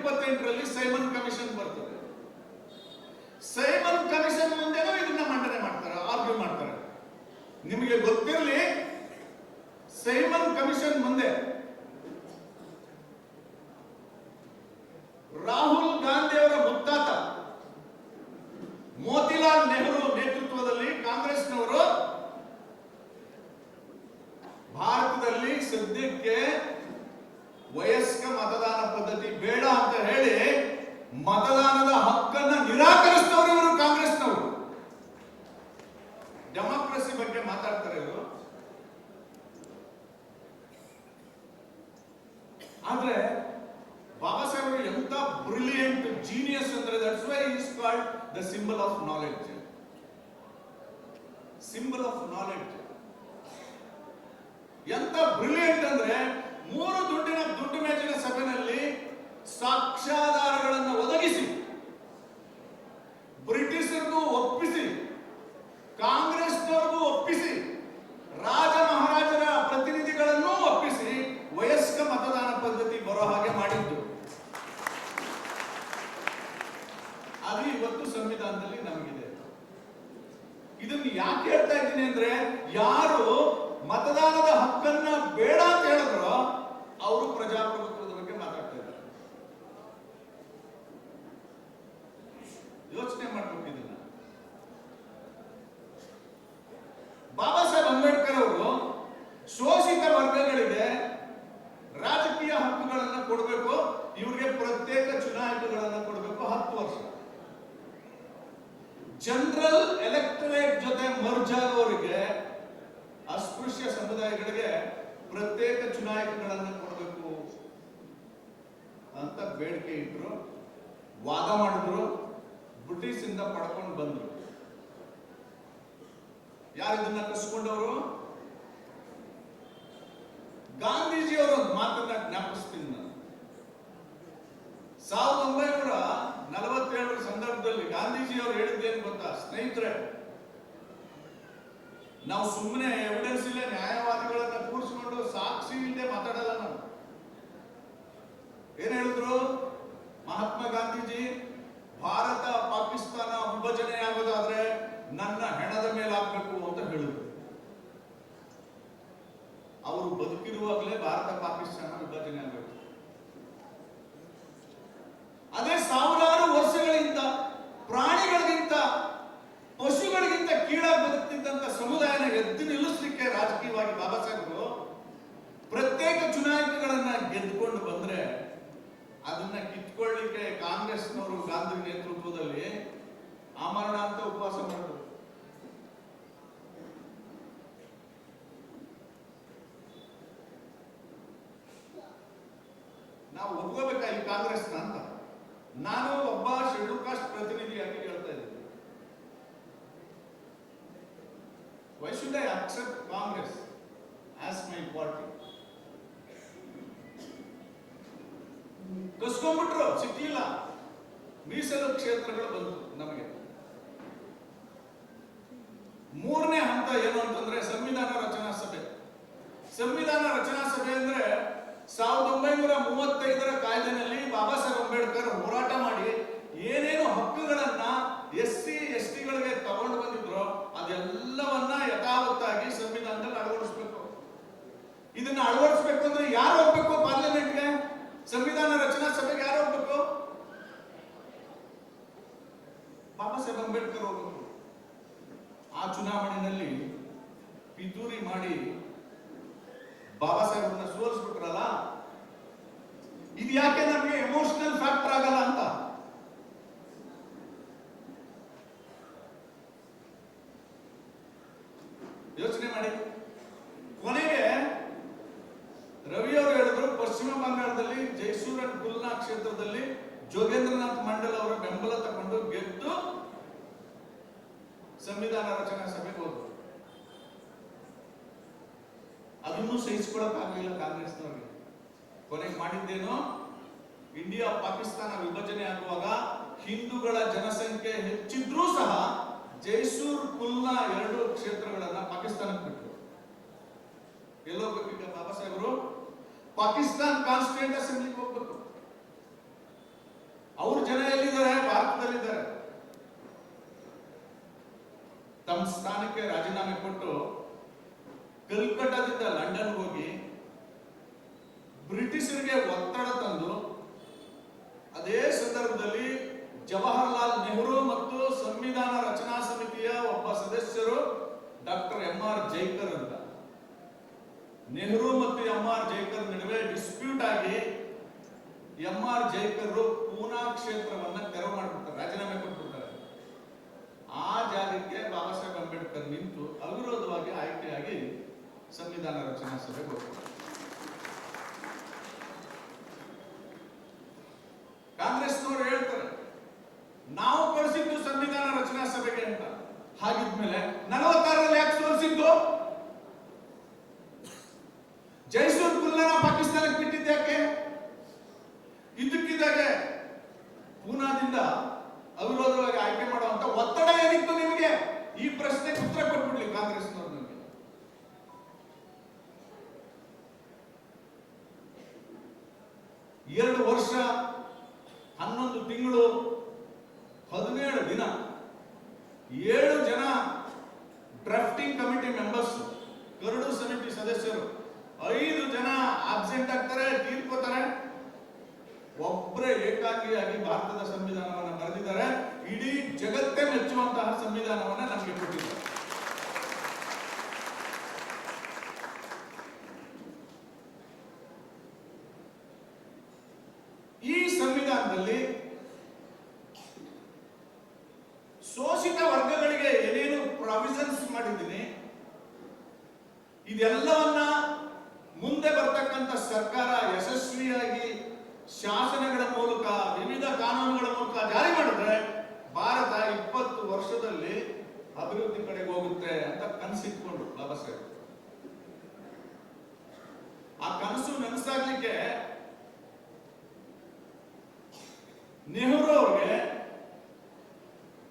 28ರಲ್ಲಿ ಸೈಮನ್ ಕಮಿಷನ್ ಬರ್ತದೆ. ಸೈಮನ್ ಕಮಿಷನ್ ಮುಂದೆನೂ ಇದನ್ನ ಮಂಡನೆ ಮಾಡ್ತಾರೆ, ಆರ್ಗ್ಯೂ ಮಾಡ್ತಾರೆ. ನಿಮಗೆ ಗೊತ್ತಿರಲಿ, ಸೈಮನ್ ಕಮಿಷನ್ ಮುಂದೆ ರಾಹುಲ್ ಗಾಂಧಿ ಅವರ ಮುತ್ತಾತ ಮೋತಿಲಾಲ್ ನೆಹರು ನೇತೃತ್ವದಲ್ಲಿ ಕಾಂಗ್ರೆಸ್ನವರು ಭಾರತದಲ್ಲಿ ಸದ್ಯಕ್ಕೆ ವಯಸ್ಕ ಮತದಾನ ಪದ್ಧತಿ ಬೇಡ ಅಂತ ಹೇಳಿ ಮತದಾನದ ಹಕ್ಕನ್ನ ನಿರಾಕರಿಸಿದವರು ಇವರು ಕಾಂಗ್ರೆಸ್ನವರು. ಡೆಮಾಕ್ರಸಿ ಬಗ್ಗೆ ಮಾತಾಡ್ತಾರೆ ಇವರು. ಆದ್ರೆ ಬಾಬಾ ಸಾಹೇಬರು ಎಂತ ಬ್ರಿಲಿಯಂಟ್ ಜೀನಿಯಸ್ ಅಂದ್ರೆ that's why is called the symbol of knowledge. Symbol of knowledge. ಎಂತ ಬ್ರಿಲಿಯಂಟ್ ಅಂದ್ರೆ 3 ದುಡ್ಡು ಮೇಜಿನ ಸಭೆಯಲ್ಲಿ ಸಾಕ್ಷ್ಯಾಧಾರಗಳನ್ನು ಒದಗಿಸಿ ಬ್ರಿಟಿಷರಿಗೂ ಒಪ್ಪಿಸಿ ಕಾಂಗ್ರೆಸ್ನವರಿಗೂ ಒಪ್ಪಿಸಿ ರಾಜ ಮಹಾರಾಜರ ಪ್ರತಿನಿಧಿಗಳನ್ನೂ ಒಪ್ಪಿಸಿ ವಯಸ್ಕ ಮತದಾನ ಪದ್ಧತಿ ಬರೋ ಹಾಗೆ ಮಾಡಿದ್ದು. ಅದು ಇವತ್ತು ಸಂವಿಧಾನದಲ್ಲಿ ನಮಗಿದೆ. ಇದನ್ನು ಯಾಕೆ ಹೇಳ್ತಾ ಇದ್ದೀನಿ ಅಂದ್ರೆ, ಯಾರು ಮತದಾನದ ಹಕ್ಕನ್ನ ಬೇಡ ಅಂತ ಹೇಳಿದ್ರು ಅವರು ಪ್ರಜಾಪ್ರಭುತ್ವದ ಬಗ್ಗೆ ಮಾತಾಡ್ತಾ ಇದ್ದಾರೆ. ಯೋಚನೆ ಮಾಡ್ಬೇಕು ಇದನ್ನ. ಬಾಬಾ ಸಾಹೇಬ್ ಅಂಬೇಡ್ಕರ್ ಅವರು ಶೋಷಿತ ವರ್ಗಗಳಿಗೆ ರಾಜಕೀಯ ಹಕ್ಕುಗಳನ್ನು ಕೊಡಬೇಕು, ಇವರಿಗೆ ಪ್ರತ್ಯೇಕ ಚುನಾಯಿತಿಗಳನ್ನು ಕೊಡಬೇಕು 10 ವರ್ಷ. ಜನರಲ್ ಎಲೆಕ್ಟರೇಟ್ ಜೊತೆ ಮರ್ಜ್ ಆಗೋರಿಗೆ, ಅಸ್ಪೃಶ್ಯ ಸಮುದಾಯಗಳಿಗೆ ಪ್ರತ್ಯೇಕ ಚುನಾಯಿತಿಗಳನ್ನು ಕೊಡಬೇಕು ಅಂತ ಬೇಡಿಕೆ ಇಟ್ಟರು, ವಾದ ಮಾಡಿದ್ರು, ಬ್ರಿಟಿಷ್ ಇಂದ ಪಡ್ಕೊಂಡು ಬಂದ್ರು. ಯಾರು ಇದನ್ನ ಕಸ್ಕೊಂಡವರು? ಗಾಂಧೀಜಿಯವರ ಒಂದು ಮಾತನ್ನ ಜ್ಞಾಪಿಸ್ತೀನಿ ನಾನು. 1947 ಸಂದರ್ಭದಲ್ಲಿ ಗಾಂಧೀಜಿಯವರು ಹೇಳಿದ್ದೇನು ಗೊತ್ತಾ ಸ್ನೇಹಿತರೆ? ನಾವು ಸುಮ್ಮನೆ ಎವಿಡೆನ್ಸ್ ಇಲ್ಲ ನ್ಯಾಯವಾದಿಗಳನ್ನ ಕೂರಿಸಿಕೊಂಡು ಸಾಕ್ಷಿ ಇಲ್ಲದೆ ಮಾತಾಡಲ್ಲ ನಾವು. ಏನ್ ಹೇಳಿದ್ರು ಮಹಾತ್ಮ ಗಾಂಧೀಜಿ? ಭಾರತ ಪಾಕಿಸ್ತಾನ ವಿಭಜನೆ ಆಗೋದಾದ್ರೆ ನನ್ನ ಹೆಣದ ಮೇಲೆ ಆಗ್ಬೇಕು ಅಂತ ಹೇಳಿದ್ರು. ಅವರು ಬದುಕಿರುವಾಗಲೇ ಭಾರತ ಪಾಕಿಸ್ತಾನ ವಿಭಜನೆ ಆಗಬೇಕು. ಅದೇ ಸಾವಿರಾರು ವರ್ಷಗಳಿಂದ ಪ್ರಾಣಿಗಳಿಗಿಂತ ಪಶುಗಳಿಗಿಂತ ಕೀಳಾಗಿ ಬದುಕ್ತಿದ್ದಂತ ಸಮುದಾಯನ ಎದ್ದು ನಿಲ್ಲಿಸಲಿಕ್ಕೆ ರಾಜಕೀಯವಾಗಿ ಬಾಬಾ ಸಾಹೇಬರು ಪ್ರತ್ಯೇಕ ಚುನಾಯಿತಿಗಳನ್ನ ಗೆದ್ದುಕೊಂಡು ಬಂದ್ರೆ ಅದನ್ನ ಕಿತ್ಕೊಳ್ಳಿಕ್ಕೆ ಕಾಂಗ್ರೆಸ್ನವರು ಗಾಂಧಿ ನೇತೃತ್ವದಲ್ಲಿ ಆಮರಣ ಅಂತ ಉಪವಾಸ ಮಾಡಿದ್ರು. ನಾವು ಒಪ್ಕೋಬೇಕಾ ಈ ಕಾಂಗ್ರೆಸ್ನ ಅಂತ? ನಾನು ಒಬ್ಬ ಶೆಡ್ಯೂಲ್ ಕಾಸ್ಟ್ ಪ್ರತಿನಿಧಿಯಾಗಿ ಹೇಳ್ತಾ ಇದ್ದೀನಿ. Why should I accept Congress as my party? ಕಸ್ಕೊಂಡ್ಬಿಟ್ರು, ಸಿಕ್ಲಿಲ್ಲ. ಮೀಸಲು ಕ್ಷೇತ್ರಗಳು ಬಂತು ನಮಗೆ. 3ನೇ ಹಂತ ಏನು ಅಂತಂದ್ರೆ ಸಂವಿಧಾನ ರಚನಾ ಸಭೆ. ಸಂವಿಧಾನ ರಚನಾ ಸಭೆ ಅಂದ್ರೆ 1935ರ ಕಾಯ್ದೆನಲ್ಲಿ ಬಾಬಾ ಸಾಹೇಬ್ ಅಂಬೇಡ್ಕರ್ ಹೋರಾಟ ಮಾಡಿ ಏನೇನು ಹಕ್ಕುಗಳನ್ನ SC/ST ಗಳಿಗೆ ತಗೊಂಡು ಬಂದಿದ್ರು ಅದೆಲ್ಲವನ್ನ ಯಥಾವತ್ತಾಗಿ ಸಂವಿಧಾನದಲ್ಲಿ ಅಳವಡಿಸಬೇಕು. ಇದನ್ನ ಅಳವಡಿಸಬೇಕು ಅಂದ್ರೆ ಯಾರು ಹೋಗ್ಬೇಕು ಪಾರ್ಲಿಮೆಂಟ್ಗೆ? ಸಂವಿಧಾನ ರಚನಾ ಸಭೆಗೆ ಯಾರು ಹೋಗ್ಬೇಕು? ಬಾಬಾ ಸಾಹೇಬ್ ಅಂಬೇಡ್ಕರ್ ಹೋಗ್ಬೇಕು. ಆ ಚುನಾವಣೆಯಲ್ಲಿ ಪಿತೂರಿ ಮಾಡಿ ಬಾಬಾ ಸಾಹೇಬ್ರನ್ನ ಸೋಲಿಸ್ಬಿಟ್ರಲ್ಲ, ಇದು ಯಾಕೆ ನಮಗೆ ಎಮೋಷನಲ್ ಫ್ಯಾಕ್ಟರ್ ಆಗಲ್ಲ ಅಂತ ಯೋಚನೆ ಮಾಡಿ. ಕೊನೆಗೆ ರವಿ ಅವರು ಹೇಳಿದ್ರು, ಪಶ್ಚಿಮ ಬಂಗಾಳದಲ್ಲಿ ಜೈಸೂರ್ ಗುಲ್ನಾ ಕ್ಷೇತ್ರದಲ್ಲಿ ಜೋಗೇಂದ್ರನಾಥ್ ಮಂಡಲ್ ಅವರ ಬೆಂಬಲ ತಗೊಂಡು ಗೆದ್ದು ಸಂವಿಧಾನ ರಚನಾ ಸಭೆಗೆ ಹೋದ್ರು. ಅದನ್ನು ಸಹಿಸಿಕೊಳ್ಳಕ್ಕಾಗಲಿಲ್ಲ ಕಾಂಗ್ರೆಸ್ನವರಿಗೆ. ಕೊನೆಗೆ ಮಾಡಿದ್ದೇನು? ಇಂಡಿಯಾ ಪಾಕಿಸ್ತಾನ ವಿಭಜನೆ ಆಗುವಾಗ ಹಿಂದೂಗಳ ಜನಸಂಖ್ಯೆ ಹೆಚ್ಚಿದ್ರೂ ಸಹ ಜೈಸೂರ್ ಕುಲ್ನಾ 2 ಕ್ಷೇತ್ರಗಳನ್ನ ಪಾಕಿಸ್ತಾನಕ್ಕೆ ಬಿಟ್ಟರು. ಎಲ್ಲೋಗ್ಬೇಕೀಗ ಬಾಬಾ ಸಾಹೇಬರು? ಪಾಕಿಸ್ತಾನ್ ಕಾನ್ಸ್ಟಿಟ್ಯೂಂಟ್ ಅಸೆಂಬ್ಲಿಗೆ ಹೋಗ್ಬೇಕು. ಅವ್ರ ಜನ ಎಲ್ಲಿದ್ದಾರೆ? ಭಾರತದಲ್ಲಿದ್ದಾರೆ. ತಮ್ಮ ಸ್ಥಾನಕ್ಕೆ ರಾಜೀನಾಮೆ ಕೊಟ್ಟು ಕಲ್ಕಟ್ಟಾದಿಂದ ಲಂಡನ್ ಹೋಗಿ ಬ್ರಿಟಿಷರಿಗೆ ಒತ್ತಡ ತಂದು, ಅದೇ ಸಂದರ್ಭದಲ್ಲಿ ಜವಾಹರ್ಲಾಲ್ ನೆಹರು ಮತ್ತು ಸಂವಿಧಾನ ರಚನಾ ಸಮಿತಿಯ ಒಬ್ಬ ಸದಸ್ಯರು ಡಾಕ್ಟರ್ ಎಂ.ಆರ್. ಜೈಕರ್ ಅಂತ, ನೆಹರು ಮತ್ತು ಎಂ.ಆರ್. ಜೈಕರ್ ನಡುವೆ ಡಿಸ್ಪ್ಯೂಟ್ ಆಗಿ ಎಂ.ಆರ್. ಜೈಕರ್ ಪೂನಾ ಕ್ಷೇತ್ರವನ್ನ ತೆರವು ಮಾಡಿಬಿಡ್ತಾರೆ, ರಾಜೀನಾಮೆ ಕೊಟ್ಬಿಡ್ತಾರೆ. ಆ ಜಾಗಕ್ಕೆ ಬಾಬಾ ಸಾಹೇಬ್ ಅಂಬೇಡ್ಕರ್ ನಿಂತು ಅವಿರೋಧವಾಗಿ ಆಯ್ಕೆಯಾಗಿ ಸಂವಿಧಾನ ರಚನಾ ಸಭೆಗೆ ಹೋಗ್ತಾರೆ. ಕಾಂಗ್ರೆಸ್ನವರು ಹೇಳ್ತಾರೆ ನಾವು ಕಳಿಸಿದ್ದು ಸಂವಿಧಾನ ರಚನಾ ಸಭೆಗೆ ಅಂತ. ಹಾಗಿದ್ಮೇಲೆ 46ರಲ್ಲಿ ಯಾಕೆ ಸೋಲಿಸಿದ್ದು? ಜೈಸೂರ್ ಕುಲ್ಲನ ಪಾಕಿಸ್ತಾನಕ್ಕೆ ಬಿಟ್ಟಿದ್ಯಾಕೆ? ಇದ್ದಕ್ಕಿದ್ದಾಗೆ ಪೂನಾದಿಂದ ಅವಿರೋಧವಾಗಿ ಆಯ್ಕೆ ಮಾಡುವಂತ ಒತ್ತಡ ಏನಿತ್ತು ನಿಮಗೆ? ಈ ಪ್ರಶ್ನೆಗೆ ಉತ್ತರ ಕೊಟ್ಬಿಡ್ಲಿ ಕಾಂಗ್ರೆಸ್ನವರು ನಮಗೆ. ಎರಡು ವರ್ಷ 11 ತಿಂಗಳು 17 ದಿನ 7 ಜನ ಡ್ರಾಫ್ಟಿಂಗ್ ಕಮಿಟಿ ಮೆಂಬರ್ಸ್, ಕರಡು ಸಮಿತಿ ಸದಸ್ಯರು, 5 ಜನ ಆಬ್ಸೆಂಟ್ ಆಗ್ತಾರೆ, ತೀರ್ಕೋತಾರೆ. ಒಬ್ಬರೇ ಏಕಾಂಗಿಯಾಗಿ ಭಾರತದ ಸಂವಿಧಾನವನ್ನು ಬರೆದಿದ್ದಾರೆ. ಇಡೀ ಜಗತ್ತೇ ಮೆಚ್ಚುವಂತಹ ಸಂವಿಧಾನವನ್ನ ನಮಗೆ ಕೊಟ್ಟಿದ್ದಾರೆ. ಈ ಸಂವಿಧಾನದಲ್ಲಿ ಶೋಷಿತ ವರ್ಗಗಳಿಗೆ ಏನೇನು ಪ್ರಾವಿಷನ್ಸ್ ಮಾಡಿದ್ದೀನಿ, ಇದೆಲ್ಲವನ್ನ ಮುಂದೆ ಬರ್ತಕ್ಕಂಥ ಸರ್ಕಾರ ಯಶಸ್ವಿಯಾಗಿ ಶಾಸನಗಳ ಮೂಲಕ, ವಿವಿಧ ಕಾನೂನುಗಳ ಮೂಲಕ ಜಾರಿ ಮಾಡಿದ್ರೆ ಭಾರತ 20 ವರ್ಷದಲ್ಲಿ ಅಭಿವೃದ್ಧಿ ಕಡೆಗೆ ಹೋಗುತ್ತೆ ಅಂತ ಕನಸಿಟ್ಕೊಂಡು ಬಾಬಾ ಸಾಹೇಬ್. ಆ ಕನಸು ನನಸಾಗ್ಲಿಕ್ಕೆ ನೆಹರು ಅವ್ರಿಗೆ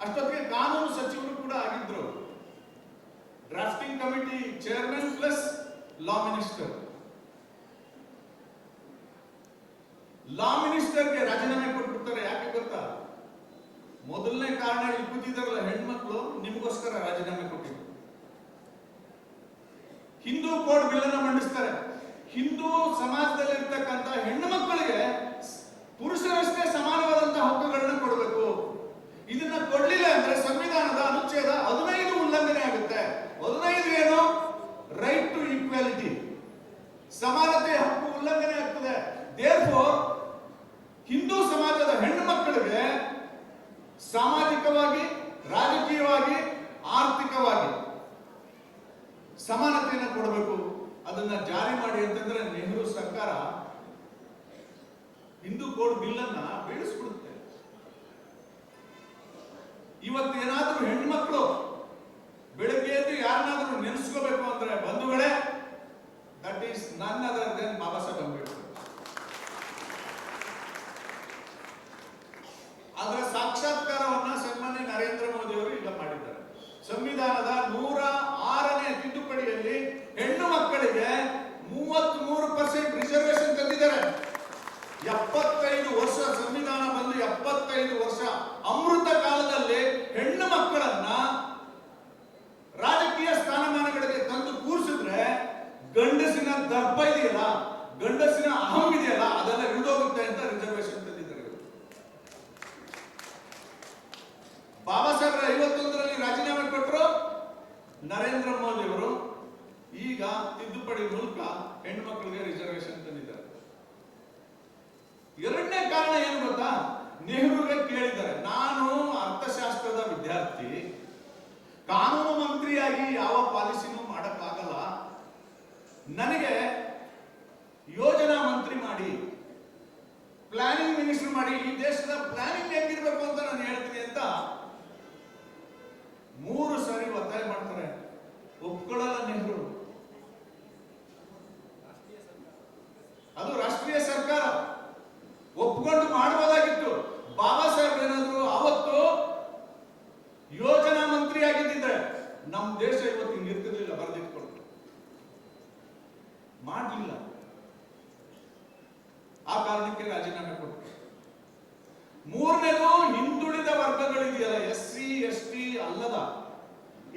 ಅಷ್ಟೊತ್ತಿಗೆ ಕಾನೂನು ಸಚಿವರು ಕೂಡ ಆಗಿದ್ರು. Drafting committee chairman plus law minister. Law ಮಿನಿಸ್ಟರ್ಗೆ ರಾಜೀನಾಮೆ ಕೊಟ್ಬಿಡ್ತಾರೆ. ಯಾಕೆ ಗೊತ್ತಾ? ಮೊದಲನೇ ಕಾರಣ ಇಲ್ಲಿ ಕೂತಿದಾರಲ್ಲ ಹೆಣ್ಮಕ್ಳು, ನಿಮಗೋಸ್ಕರ ರಾಜೀನಾಮೆ ಕೊಟ್ಟಿದ್ರು. ಹಿಂದೂ ಕೋಡ್ ಬಿಲ್ ಅನ್ನು ಮಂಡಿಸ್ತಾರೆ. ಹಿಂದೂ ಸಮಾಜದಲ್ಲಿ ಇರ್ತಕ್ಕಂಥ ಹೆಣ್ಣು ಮಕ್ಕಳಿಗೆ ಪುರುಷರಷ್ಟೇ ಸಮಾನವಾದಂತಹ ಹಕ್ಕುಗಳನ್ನ ಕೊಡಬೇಕು. ಇದನ್ನ ಕೊಡ್ಲಿಲ್ಲ ಅಂದ್ರೆ ಸಂವಿಧಾನದ ಅನುಚ್ಛೇದ 15 ಉಲ್ಲಂಘನೆ ಆಗುತ್ತೆ. 15 ಏನು? ರೈಟ್ ಟು ಈಕ್ವಾಲಿಟಿ, ಸಮಾನತೆ ಹಕ್ಕು ಉಲ್ಲಂಘನೆ ಆಗ್ತದೆ. ದೇರ್ಫೋರ್ ಹಿಂದೂ ಸಮಾಜದ ಹೆಣ್ಣು ಮಕ್ಕಳಿಗೆ ಸಾಮಾಜಿಕವಾಗಿ, ರಾಜಕೀಯವಾಗಿ, ಆರ್ಥಿಕವಾಗಿ ಸಮಾನತೆಯನ್ನು ಕೊಡಬೇಕು. ಅದನ್ನ ಜಾರಿ ಮಾಡಿ ಅಂತಂದ್ರೆ ನೆಹರು ಸರ್ಕಾರ ಹಿಂದೂ ಕೋಡ್ ಬಿಲ್ ಅನ್ನ ಬೀಳಿಸ್ಬಿಡುತ್ತೆ. ಇವತ್ತೇನಾದ್ರೂ ಹೆಣ್ಮಕ್ಳು ಬೆಳಗ್ಗೆ ಎದ್ದು ಯಾರನ್ನಾದ್ರೂ ನೆನೆಸ್ಕೋಬೇಕು ಅಂದ್ರೆ ಬಂಧುಗಳೇ, that is none other than Baba Saheb Ambedkar. ಅದರ ಸಾಕ್ಷಾತ್ಕಾರವನ್ನ ಸನ್ಮಾನ್ಯ ನರೇಂದ್ರ ಮೋದಿ ಅವರು ಈಗ ಮಾಡಿದ್ದಾರೆ. ಸಂವಿಧಾನದ 106ನೇ ತಿದ್ದುಪಡಿಯಲ್ಲಿ ಹೆಣ್ಣು ಮಕ್ಕಳಿಗೆ 33% ರಿಸರ್ವೇಶನ್ ತಂದಿದ್ದಾರೆ. 75 ವರ್ಷ ಸಂವಿಧಾನ ಬಂದು 75 ವರ್ಷ ಅಮೃತ ಕಾಲದಲ್ಲಿ ಹೆಣ್ಣು ಮಕ್ಕಳನ್ನ ರಾಜಕೀಯ ಸ್ಥಾನಮಾನಗಳಿಗೆ ತಂದು ಕೂರಿಸಿದ್ರೆ ಗಂಡಸಿನ ದರ್ಪ ಇದೆಯಲ್ಲ, ಗಂಡಸಿನ ಅಹಂ ಇದೆಯಲ್ಲ, ಅದೆಲ್ಲ ಇಳಿದೋಗುತ್ತೆ ಅಂತ ರಿಸರ್ವೇಶನ್ ತಂದಿದ್ದಾರೆ. ಬಾಬಾ ಸಾಹೇಬ್ರ 51ರಲ್ಲಿ ರಾಜೀನಾಮೆ ಕೊಟ್ಟರು ನರೇಂದ್ರ ಮೋದಿ ಅವರು. ಈಗ ತಿದ್ದುಪಡಿ ಮೂಲಕ ಹೆಣ್ಮಕ್ಳಿಗೆ ರಿಸರ್ವೇಶನ್ ತಂದಿದ್ದಾರೆ. ಎರಡನೇ ಕಾರಣ ಏನು ಗೊತ್ತಾ? ನೆಹರುಗೆ ಕೇಳಿದ್ದಾರೆ, ನಾನು ಅರ್ಥಶಾಸ್ತ್ರದ ವಿದ್ಯಾರ್ಥಿ, ಕಾನೂನು ಮಂತ್ರಿಯಾಗಿ ಯಾವ ಪಾಲಿಸಿನೂ ಮಾಡಕ್ಕಾಗಲ್ಲ, ನನಗೆ ಯೋಜನಾ ಮಂತ್ರಿ ಮಾಡಿ, ಪ್ಲಾನಿಂಗ್ ಮಿನಿಸ್ಟರ್ ಮಾಡಿ, ಈ ದೇಶದ ಪ್ಲಾನಿಂಗ್ ಹೆಂಗಿರ್ಬೇಕು ಅಂತ ನಾನು ಹೇಳ್ತೀನಿ ಅಂತ 3 ಸಾರಿ ಒತ್ತಾಯ ಮಾಡ್ತಾರೆ. ಒಪ್ಕೊಳ್ಳಲ್ಲ ನೆಹರು. ಅದು ರಾಷ್ಟ್ರೀಯ ಸರ್ಕಾರ ಒಪ್ಕೊಂಡು ಮಾಡಬಹುದಾಗಿತ್ತು. ಬಾಬಾ ಸಾಹೇಬ್ ಏನಾದ್ರು ಅವತ್ತು ಯೋಜನಾ ಮಂತ್ರಿ ಆಗಿದ್ದಿದ್ರೆ ನಮ್ಮ ದೇಶ ಇವತ್ತು ಹಿಂಗೆ ಇರ್ತಿರ್ಲಿಲ್ಲ, ಬರೆದಿಟ್ಕೊಂಡು ಮಾಡಲಿಲ್ಲ. ಆ ಕಾರಣಕ್ಕೆ ರಾಜೀನಾಮೆ ಕೊಟ್ಟರು. ಮೂರನೇದು ಹಿಂದುಳಿದ ವರ್ಗಗಳಿದೆಯಲ್ಲ, SC ST ಅಲ್ಲದ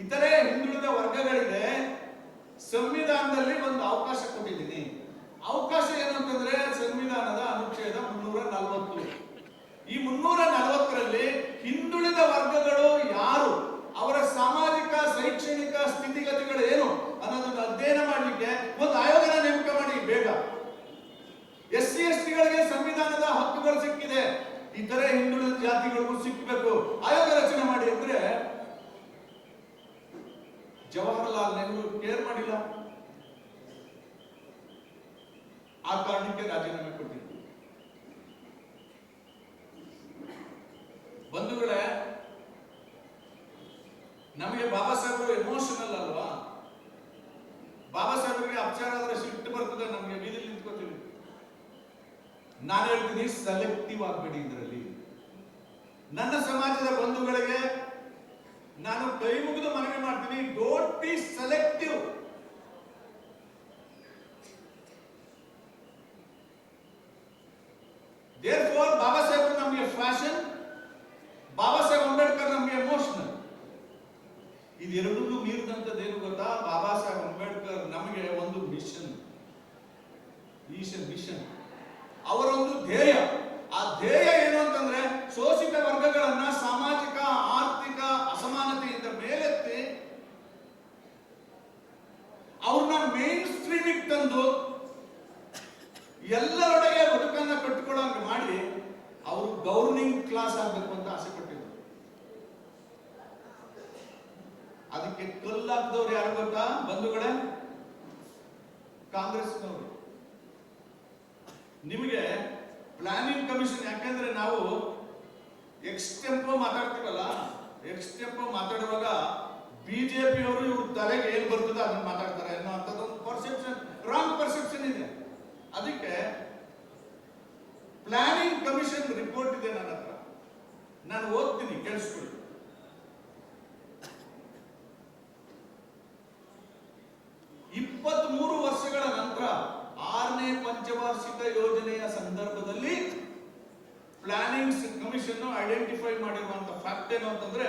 ಇತರೆ ಹಿಂದುಳಿದ ವರ್ಗಗಳಿಗೆ ಸಂವಿಧಾನದಲ್ಲಿ ಒಂದು ಅವಕಾಶ ಕೊಟ್ಟಿದ್ದೀನಿ. ಅವಕಾಶ ಏನಂತಂದ್ರೆ ಸಂವಿಧಾನದ ಅನುಚ್ಛೇದ 340. ಈ 340ರಲ್ಲಿ ಹಿಂದುಳಿದ ವರ್ಗಗಳು ಯಾರು, ಅವರ ಸಾಮಾಜಿಕ ಶೈಕ್ಷಣಿಕ ಸ್ಥಿತಿಗತಿಗಳು ಏನು ಅನ್ನೋದನ್ನ ಅಧ್ಯಯನ ಮಾಡಲಿಕ್ಕೆ ಒಂದು ಆಯೋಗನ ನೇಮಕ ಮಾಡಿ ಬೇಗ. SC STಗಳಿಗೆ ಸಂವಿಧಾನದ ಹಕ್ಕುಗಳು ಸಿಕ್ಕಿದೆ, ಇತರೆ ಹಿಂದುಳಿದ ಜಾತಿಗಳಿಗೂ ಸಿಕ್ಕಬೇಕು, ಆಯೋಗ ರಚನೆ ಮಾಡಿ ಅಂದ್ರೆ ಜವಾಹರ್ಲಾಲ್ ನೆಹರು ಕೇರ್ ಮಾಡಿಲ್ಲ. ಆ ಕಾರಣಕ್ಕೆ ರಾಜೀನಾಮೆ ಕೊಟ್ಟಿದ್ರು. ಬಂಧುಗಳೇ, ನಮಗೆ ಬಾಬಾ ಸಾಹೇಬರು ಎಮೋಷನಲ್ ಅಲ್ವಾ? ಬಾಬಾ ಸಾಹೇಬರಿಗೆ ಅಪಚಾರ ಆದ್ರೆ ಸಿಟ್ಟು ಬರ್ತದೆ, ನಮಗೆ ಬೀದಿಲಿ ನಿಂತ್ಕೋತೀವಿ. ನಾನು ಹೇಳ್ತೀನಿ, ಸೆಲೆಕ್ಟಿವ್ ಆಗಬೇಡಿ ಇದರಲ್ಲಿ. ನನ್ನ ಸಮಾಜದ ಬಂಧುಗಳಿಗೆ ನಾನು ಕೈ ಮುಗಿದು ಮನವಿ ಮಾಡ್ತೀನಿ, don't be selective. Therefore Baba Saheb ನಮಗೆ ಫ್ಯಾಷನ್, ಬಾಬಾ ಸಾಹೇಬ್ ಅಂಬೇಡ್ಕರ್ ನಮಗೆ ಎಮೋಷನಲ್. ಇದೆರಡನ್ನೂ ಮೀರಿದಂಥದ್ದೇನು ಗೊತ್ತಾ? ಬಾಬಾ ಸಾಹೇಬ್ ಅಂಬೇಡ್ಕರ್ ನಮಗೆ ಒಂದು ಮಿಷನ್, ಮಿಷನ್ ಅವರೊಂದು ಧ್ಯೇಯ. ಆ ಧ್ಯೇಯ ಏನು ಅಂತಂದ್ರೆ ಶೋಷಿತ ವರ್ಗಗಳನ್ನ ಸಾಮಾಜಿಕ ಆರ್ಥಿಕ ಅಸಮಾನತೆಯಿಂದ ಮೇಲೆತ್ತಿ ಅವ್ರನ್ನ ಮೇನ್ ಸ್ಟ್ರೀಮಿಗೆ ತಂದು ಎಲ್ಲರೊಡೆಗೆ ಬದುಕನ್ನ ಕಟ್ಟಿಕೊಳ್ಳೋಂಗೆ ಮಾಡಿ ಅವರು ಗವರ್ನಿಂಗ್ ಕ್ಲಾಸ್ ಆಗಬೇಕು ಅಂತ ಆಸೆ ಪಟ್ಟಿದ್ರು. ಅದಕ್ಕೆ ಕಲ್ಲಾಕ್ದವ್ರು ಯಾರು ಗೊತ್ತಾ ಬಂಧುಗಳೇ? ಕಾಂಗ್ರೆಸ್ನವರು. ನಿಮಗೆ ಪ್ಲಾನಿಂಗ್ ಕಮಿಷನ್, ಯಾಕಂದ್ರೆ ನಾವು ಎಕ್ಸ್ಟೆಂಪೋ ಮಾತಾಡ್ತೀವಲ್ಲ, ಎಕ್ಸ್ಟೆಂಪೋ ಮಾತಾಡುವಾಗ ಬಿಜೆಪಿ ಅವರು ಇವ್ರ ತಲೆಗೆ ಏನ್ ಬರ್ತದೆ ಅದನ್ನ ಮಾತಾಡ್ತಾರೆ ಅನ್ನೋ ಅಂತದೊಂದು ಪರ್ಸೆಪ್ಷನ್, ರಾಂಗ್ ಪರ್ಸೆಪ್ಷನ್ ಇದೆ. ಅದಕ್ಕೆ ಪ್ಲಾನಿಂಗ್ ಕಮಿಷನ್ ರಿಪೋರ್ಟ್ ಇದೆ ನನ್ನ ಹತ್ರ, ನಾನು ಓದ್ತೀನಿ, ಕೇಳಿಸ್ಕೊಳ್ಳಿ. 23 ವರ್ಷಗಳ ನಂತರ 6ನೇ ಪಂಚವಾರ್ಷಿಕ ಯೋಜನೆಯ ಸಂದರ್ಭದಲ್ಲಿ ಪ್ಲಾನಿಂಗ್ ಕಮಿಷನ್ ಐಡೆಂಟಿಫೈ ಮಾಡಿರುವಂತ ಫ್ಯಾಕ್ಟ್ ಏನು ಅಂತಂದ್ರೆ,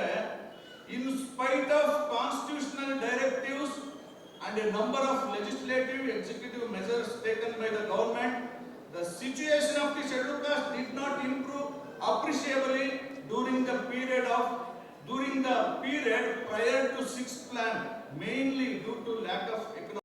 in spite of constitutional directives and a number of legislative executive measures taken by the government, the situation of the scheduled caste did not improve appreciably during the period prior to 6th plan, mainly due to lack of economic